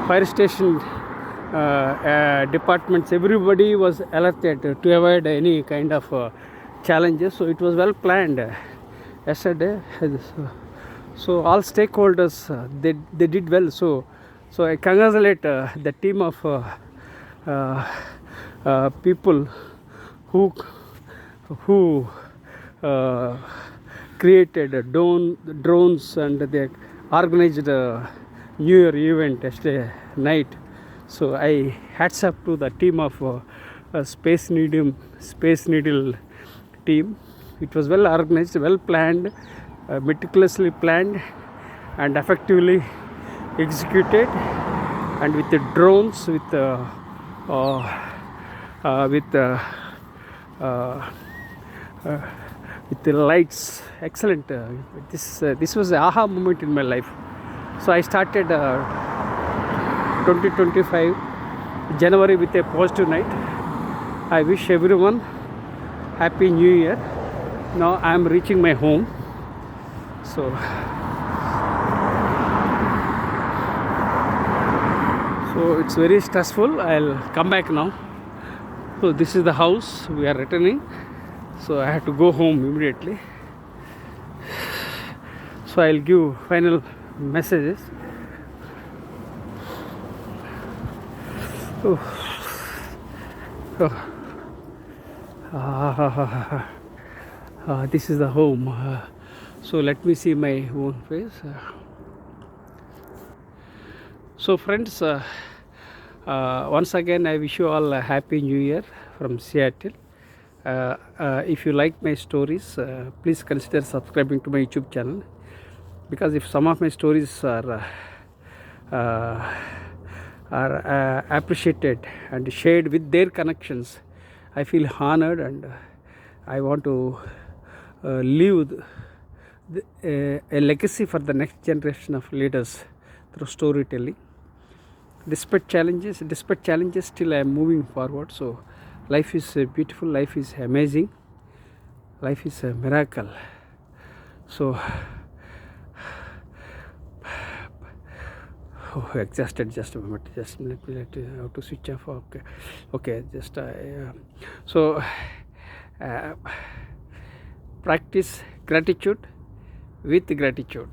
fire station departments. Everybody was alerted to avoid any kind of challenges. So it was well planned yesterday. So all stakeholders they did well. So I congratulate the team of people who created drones, and they organized a New Year event yesterday night. So I hats up to the team of Space Needle team. It was well organized, well planned, meticulously planned, and effectively executed. And with the drones, with the lights, excellent. This was the aha moment in my life. So I started 2025 January with a positive night. I wish everyone Happy New Year. Now I am reaching my home. So it's very stressful. I'll come back now. So this is the house. We are returning. So I have to go home immediately. So I'll give final messages. This is the home. So let me see my own face. So friends, once again I wish you all a Happy New Year from Seattle. If you like my stories, please consider subscribing to my YouTube channel, because if some of my stories are appreciated and shared with their connections, I feel honored, and I want to leave a legacy for the next generation of leaders through storytelling. Despite challenges, still I am moving forward. So life is beautiful, life is amazing, life is a miracle. So just a moment, just let me how to switch off. Okay, just so practice gratitude with gratitude.